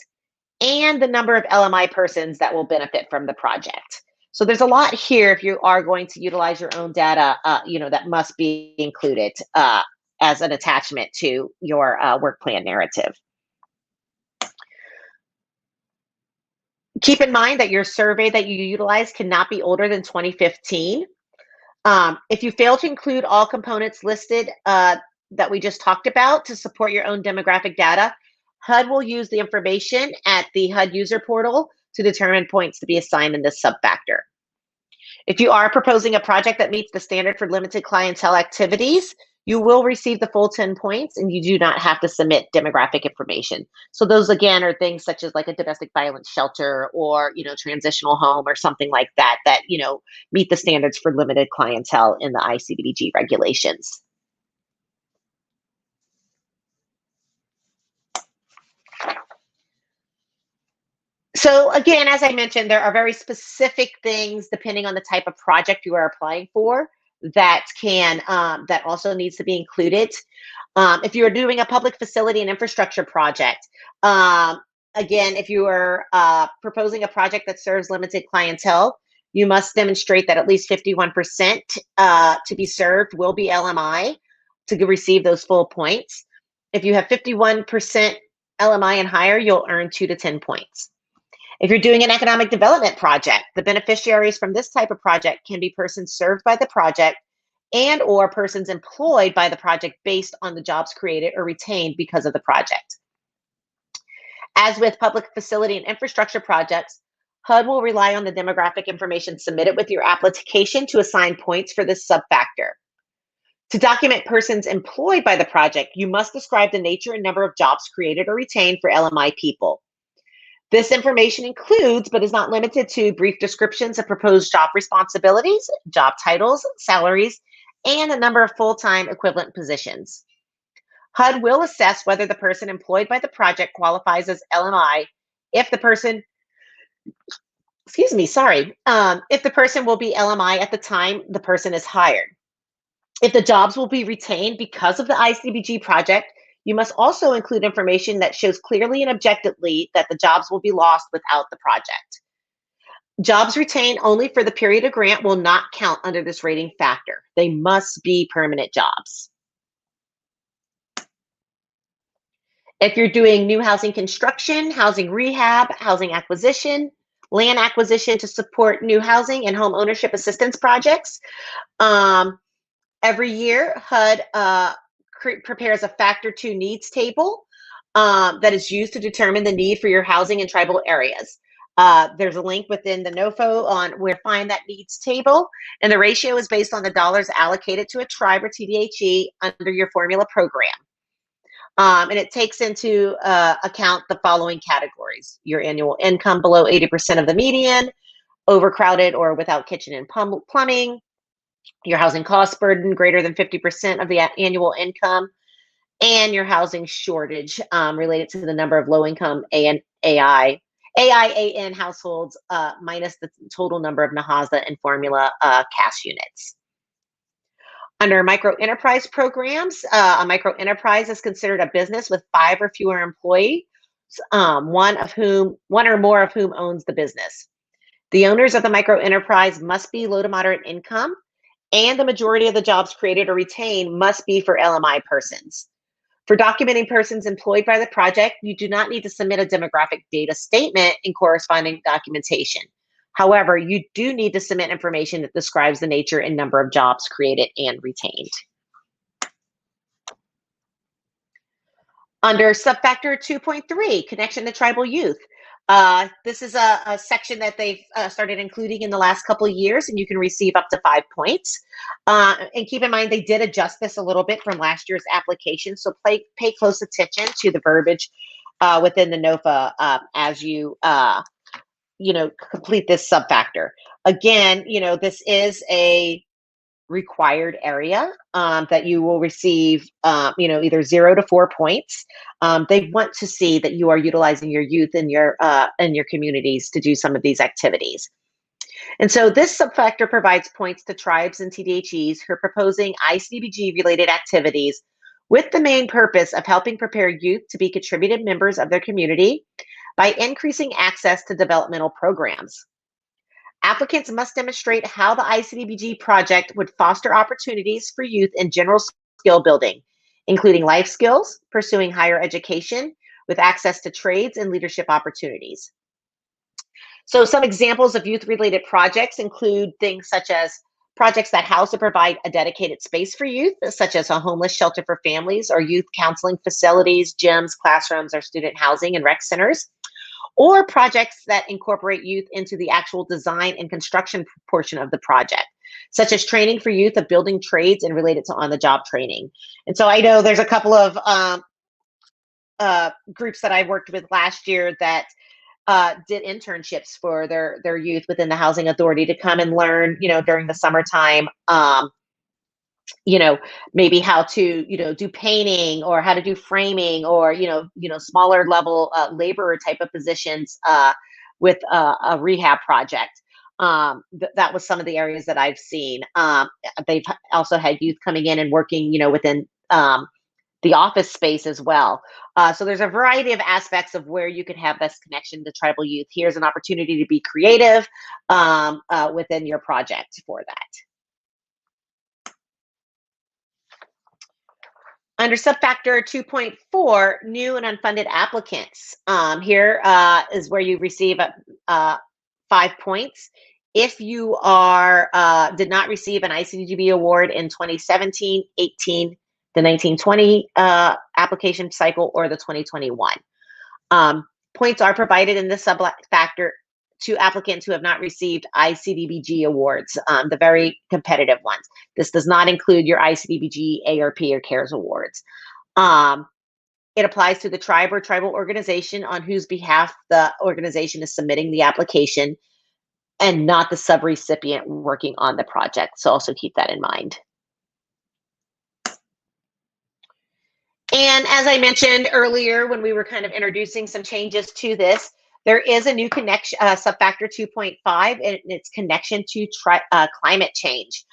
and the number of LMI persons that will benefit from the project. So there's a lot here if you are going to utilize your own data, that must be included as an attachment to your work plan narrative. Keep in mind that your survey that you utilize cannot be older than 2015. If you fail to include all components listed that we just talked about to support your own demographic data, HUD will use the information at the HUD user portal to determine points to be assigned in this subfactor. If you are proposing a project that meets the standard for limited clientele activities, you will receive the full 10 points, and you do not have to submit demographic information. So those, again, are things such as like a domestic violence shelter or, transitional home or something like that, meet the standards for limited clientele in the ICDBG regulations. So again, as I mentioned, there are very specific things depending on the type of project you are applying for that that also needs to be included. If you are doing a public facility and infrastructure project, again, if you are proposing a project that serves limited clientele, you must demonstrate that at least 51% to be served will be LMI to receive those full points. If you have 51% LMI and higher, you'll earn 2 to 10 points. If you're doing an economic development project, the beneficiaries from this type of project can be persons served by the project and or persons employed by the project based on the jobs created or retained because of the project. As with public facility and infrastructure projects, HUD will rely on the demographic information submitted with your application to assign points for this subfactor. To document persons employed by the project, you must describe the nature and number of jobs created or retained for LMI people. This information includes, but is not limited to, brief descriptions of proposed job responsibilities, job titles, salaries, and the number of full-time equivalent positions. HUD will assess whether the person employed by the project qualifies as LMI if the person, if the person will be LMI at the time the person is hired. If the jobs will be retained because of the ICDBG project, you must also include information that shows clearly and objectively that the jobs will be lost without the project. Jobs retained only for the period of grant will not count under this rating factor. They must be permanent jobs. If you're doing new housing construction, housing rehab, housing acquisition, land acquisition to support new housing and home ownership assistance projects, every year HUD prepares a Factor 2 needs table that is used to determine the need for your housing in tribal areas. There's a link within the NOFO on where to find that needs table, and the ratio is based on the dollars allocated to a tribe or TDHE under your formula program. And it takes into account the following categories: your annual income below 80% of the median, overcrowded or without kitchen and plumbing, your housing cost burden greater than 50% of the annual income, and your housing shortage related to the number of low-income AIAN households minus the total number of NAHASDA and formula cash units. Under micro enterprise programs, a micro enterprise is considered a business with 5 or fewer employees, one or more of whom owns the business. The owners of the micro enterprise must be low to moderate income, and the majority of the jobs created or retained must be for LMI persons. For documenting persons employed by the project, you do not need to submit a demographic data statement and corresponding documentation. However, you do need to submit information that describes the nature and number of jobs created and retained. Under subfactor 2.3, connection to tribal youth. This is a section that they've started including in the last couple of years, and you can receive up to 5 points. And keep in mind, they did adjust this a little bit from last year's application, so pay close attention to the verbiage within the NOFA as you complete this subfactor. Again, this is a required area that you will receive, either 0 to 4 points. They want to see that you are utilizing your youth in your communities to do some of these activities. And so this subfactor provides points to tribes and TDHEs who are proposing ICDBG related activities with the main purpose of helping prepare youth to be contributed members of their community by increasing access to developmental programs. Applicants must demonstrate how the ICDBG project would foster opportunities for youth in general skill building, including life skills, pursuing higher education with access to trades and leadership opportunities. So some examples of youth-related projects include things such as projects that house or provide a dedicated space for youth, such as a homeless shelter for families or youth counseling facilities, gyms, classrooms, or student housing and rec centers. Or projects that incorporate youth into the actual design and construction portion of the project, such as training for youth of building trades and related to on-the-job training. And so I know there's a couple of groups that I worked with last year that did internships for their youth within the Housing Authority to come and learn, during the summertime, maybe how to, do painting or how to do framing or, smaller level laborer type of positions with a rehab project. That was some of the areas that I've seen. They've also had youth coming in and working, within the office space as well. So there's a variety of aspects of where you could have this connection to tribal youth. Here's an opportunity to be creative within your project for that. Under subfactor 2.4, new and unfunded applicants. Here is where you receive 5 points. If you did not receive an ICDBG award in 2017, 18, the 1920 application cycle, or the 2021. Points are provided in this subfactor to applicants who have not received ICDBG awards, the very competitive ones. This does not include your ICDBG, ARP, or CARES awards. It applies to the tribe or tribal organization on whose behalf the organization is submitting the application and not the subrecipient working on the project. So also keep that in mind. And as I mentioned earlier, when we were kind of introducing some changes to this, there is a new connection, subfactor 2.5, and it's connection to climate change.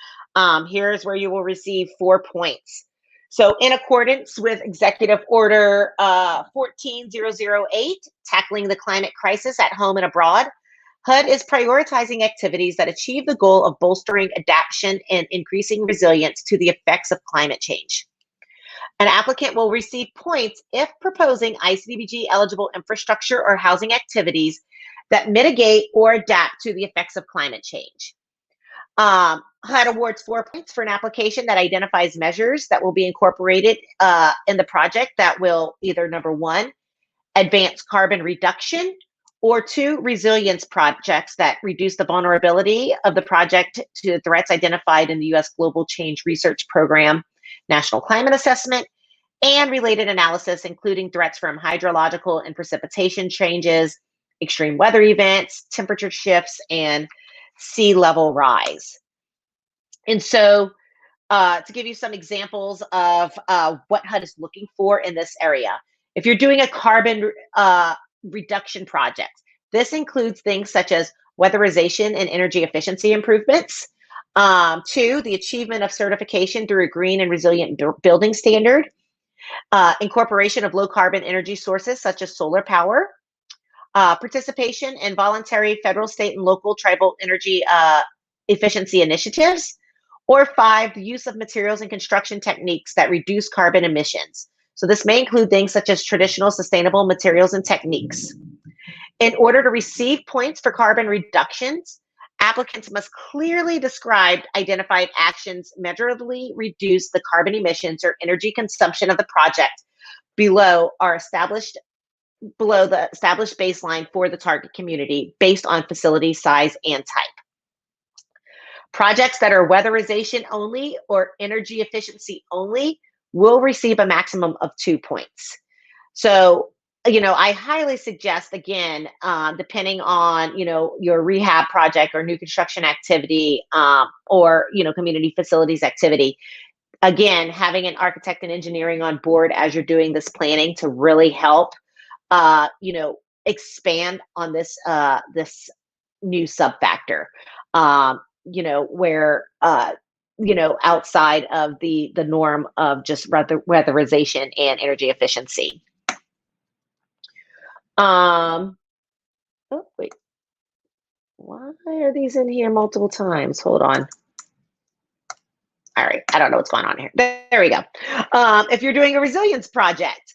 Here's where you will receive 4 points. So in accordance with Executive Order 14008, Tackling the Climate Crisis at Home and Abroad, HUD is prioritizing activities that achieve the goal of bolstering adaptation and increasing resilience to the effects of climate change. An applicant will receive points if proposing ICDBG eligible infrastructure or housing activities that mitigate or adapt to the effects of climate change. HUD awards 4 points for an application that identifies measures that will be incorporated in the project that will either, number 1, advance carbon reduction, or 2, resilience projects that reduce the vulnerability of the project to threats identified in the U.S. Global Change Research Program, National Climate Assessment, and related analysis, including threats from hydrological and precipitation changes, extreme weather events, temperature shifts, and sea level rise. And so to give you some examples of what HUD is looking for in this area, if you're doing a carbon reduction project, this includes things such as weatherization and energy efficiency improvements, Two, the achievement of certification through a green and resilient building standard. Incorporation of low carbon energy sources such as solar power. Participation in voluntary federal, state, and local tribal energy efficiency initiatives. Or five, the use of materials and construction techniques that reduce carbon emissions. So this may include things such as traditional sustainable materials and techniques. In order to receive points for carbon reductions, applicants must clearly describe identified actions measurably reduce the carbon emissions or energy consumption of the project below the established baseline for the target community based on facility size and type. Projects that are weatherization only or energy efficiency only will receive a maximum of 2 points. So, I highly suggest, again, depending on, your rehab project or new construction activity, or, community facilities activity, again, having an architect and engineering on board as you're doing this planning to really help, expand on this, this new sub factor. Where outside of the norm of just weatherization and energy efficiency. Oh wait, why are these in here multiple times? Hold on. All right, I don't know what's going on here. There we go. If you're doing a resilience project,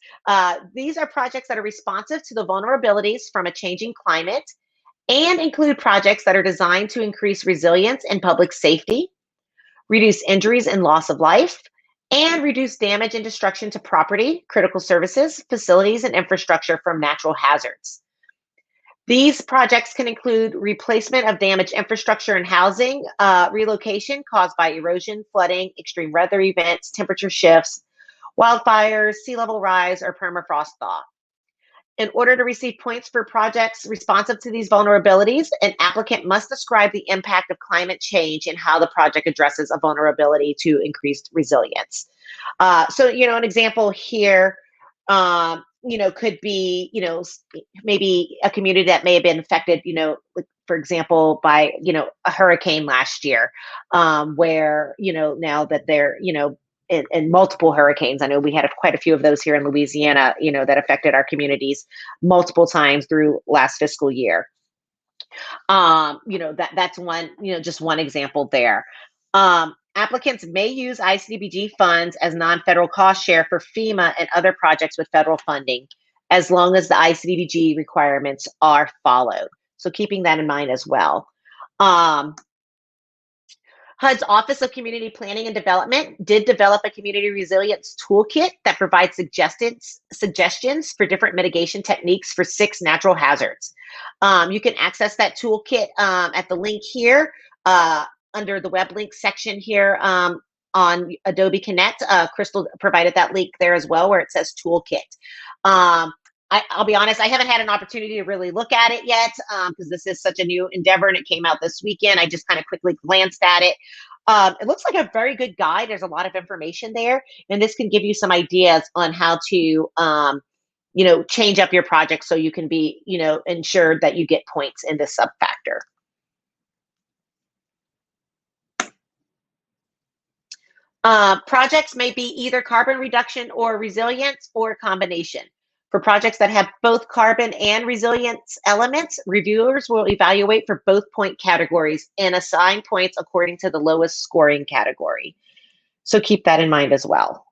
these are projects that are responsive to the vulnerabilities from a changing climate and include projects that are designed to increase resilience and public safety, reduce injuries and loss of life, and reduce damage and destruction to property, critical services, facilities, and infrastructure from natural hazards. These projects can include replacement of damaged infrastructure and housing, relocation caused by erosion, flooding, extreme weather events, temperature shifts, wildfires, sea level rise, or permafrost thaw. In order to receive points for projects responsive to these vulnerabilities, an applicant must describe the impact of climate change and how the project addresses a vulnerability to increased resilience. So, an example here, could be, maybe a community that may have been affected, for example, by, a hurricane last year, where, now that they're, in multiple hurricanes. I know we had quite a few of those here in Louisiana, that affected our communities multiple times through last fiscal year. That's one, just one example there. Applicants may use ICDBG funds as non-federal cost share for FEMA and other projects with federal funding, as long as the ICDBG requirements are followed. So keeping that in mind as well. HUD's Office of Community Planning and Development did develop a community resilience toolkit that provides suggestions for different mitigation techniques for 6 natural hazards. You can access that toolkit at the link here under the web link section here on Adobe Connect. Crystal provided that link there as well where it says toolkit. I'll be honest, I haven't had an opportunity to really look at it yet because this is such a new endeavor and it came out this weekend. I just kind of quickly glanced at it. It looks like a very good guide. There's a lot of information there, and this can give you some ideas on how to, change up your project so you can be, ensured that you get points in this sub factor. Projects may be either carbon reduction or resilience or a combination. For projects that have both carbon and resilience elements, reviewers will evaluate for both point categories and assign points according to the lowest scoring category. So keep that in mind as well.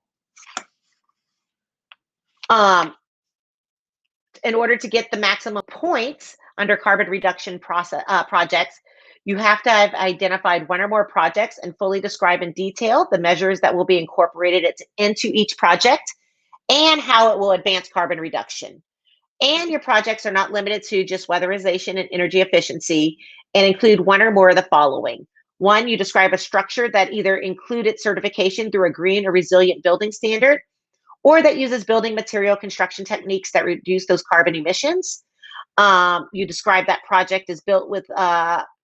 In order to get the maximum points under carbon reduction projects, you have to have identified 1 or more projects and fully describe in detail the measures that will be incorporated into each project and how it will advance carbon reduction. And your projects are not limited to just weatherization and energy efficiency and include 1 or more of the following. 1, you describe a structure that either included certification through a green or resilient building standard, or that uses building material construction techniques that reduce those carbon emissions. You describe that project is built with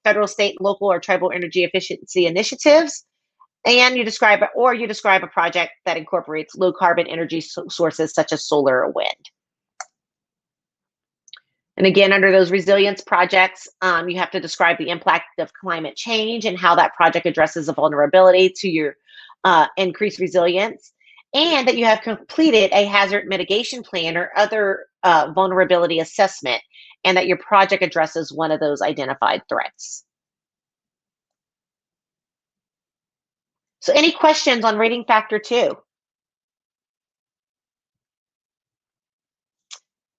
federal, state, local, or tribal energy efficiency initiatives. And you describe a project that incorporates low carbon energy sources such as solar or wind. And again, under those resilience projects, you have to describe the impact of climate change and how that project addresses a vulnerability to your increased resilience, and that you have completed a hazard mitigation plan or other vulnerability assessment, and that your project addresses one of those identified threats. So any questions on rating factor 2?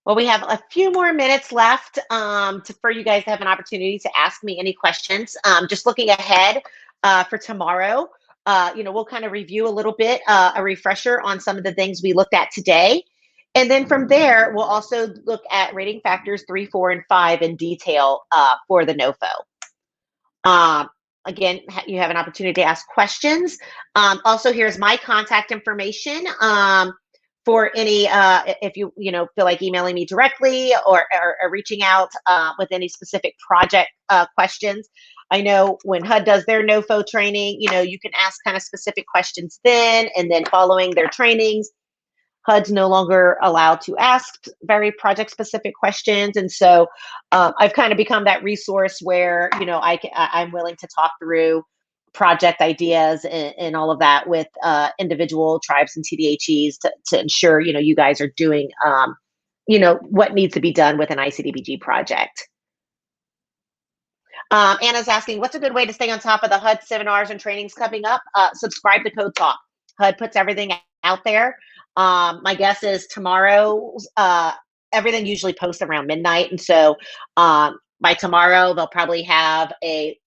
Well, we have a few more minutes left for you guys to have an opportunity to ask me any questions. Just looking ahead for tomorrow, we'll kind of review a little bit, a refresher on some of the things we looked at today. And then from there, we'll also look at rating factors 3, 4, and 5 in detail for the NOFO. Again, you have an opportunity to ask questions. Also, here's my contact information. For any, if you feel like emailing me directly or reaching out with any specific project questions. I know when HUD does their NOFO training, you can ask kind of specific questions then, and then following their trainings, HUD's no longer allowed to ask very project specific questions. And so I've kind of become that resource where, I'm willing to talk through project ideas and all of that with individual tribes and TDHEs to ensure, you guys are doing, what needs to be done with an ICDBG project. Anna's asking, what's a good way to stay on top of the HUD seminars and trainings coming up? Subscribe to Code Talk. HUD puts everything out there. My guess is tomorrow, everything usually posts around midnight. And so by tomorrow, they'll probably have a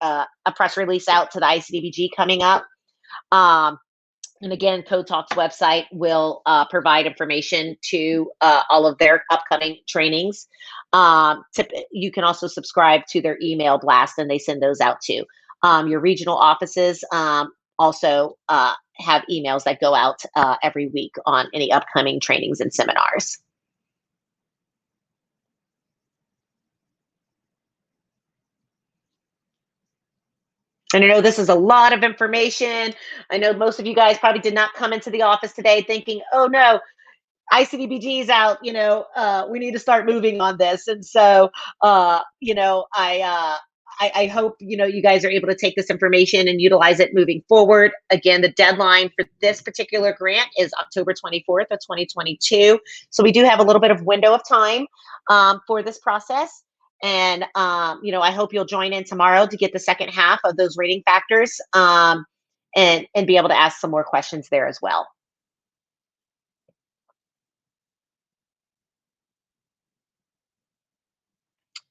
press release out to the ICDBG coming up. And again, Code Talk's website will provide information to all of their upcoming trainings. You can also subscribe to their email blast, and they send those out too. Your regional offices also have emails that go out every week on any upcoming trainings and seminars. And I know this is a lot of information. I know most of you guys probably did not come into the office today thinking, oh no, ICDBG is out, we need to start moving on this. And so, I hope, you guys are able to take this information and utilize it moving forward. Again, the deadline for this particular grant is October 24th of 2022. So we do have a little bit of window of time for this process. And, I hope you'll join in tomorrow to get the second half of those rating factors and be able to ask some more questions there as well.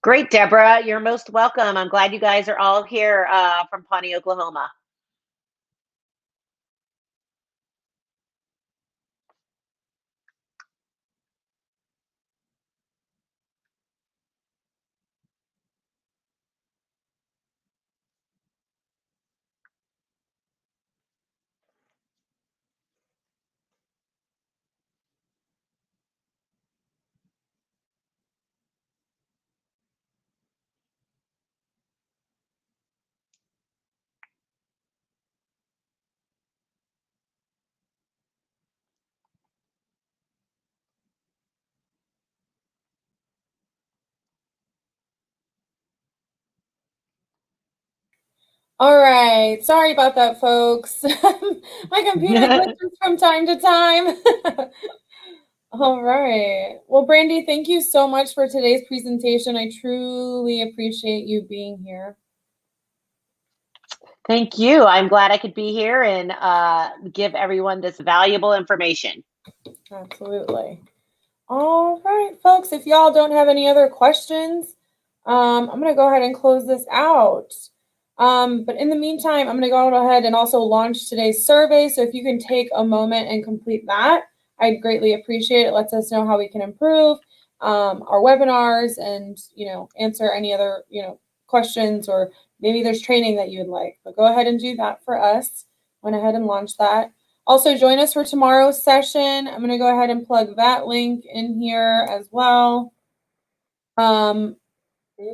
Great, Deborah. You're most welcome. I'm glad you guys are all here from Pawnee, Oklahoma. All right. Sorry about that, folks. My computer glitches from time to time. All right. Well, Brandy, thank you so much for today's presentation. I truly appreciate you being here. Thank you. I'm glad I could be here and give everyone this valuable information. Absolutely. All right, folks, if y'all don't have any other questions, I'm going to go ahead and close this out. But in the meantime, I'm going to go ahead and also launch today's survey. So if you can take a moment and complete that, I'd greatly appreciate it. It lets us know how we can improve our webinars and, answer any other, questions, or maybe there's training that you would like. But go ahead and do that for us. Went ahead and launch that. Also, join us for tomorrow's session. I'm going to go ahead and plug that link in here as well.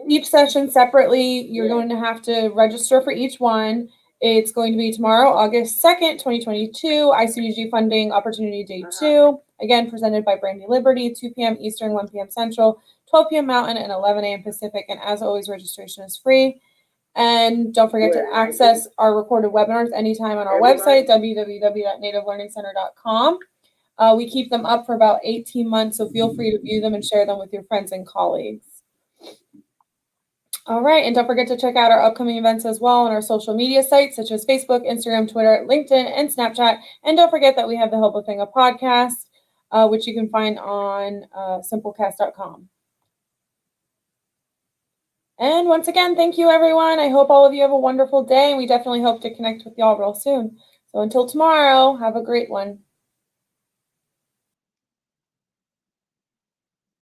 Each session separately, you're going to have to register for each one. It's going to be tomorrow, August 2nd, 2022, ICDBG Funding Opportunity Day 2. Again, presented by Brandy Liberty, 2 p.m. Eastern, 1 p.m. Central, 12 p.m. Mountain, and 11 a.m. Pacific. And as always, registration is free. And don't forget to access our recorded webinars anytime on our website, www.nativelearningcenter.com. We keep them up for about 18 months, so feel free to view them and share them with your friends and colleagues. All right, and don't forget to check out our upcoming events as well on our social media sites, such as Facebook, Instagram, Twitter, LinkedIn, and Snapchat. And don't forget that we have the Help of Thing, a podcast, which you can find on simplecast.com. And once again, thank you, everyone. I hope all of you have a wonderful day, and we definitely hope to connect with y'all real soon. So until tomorrow, have a great one.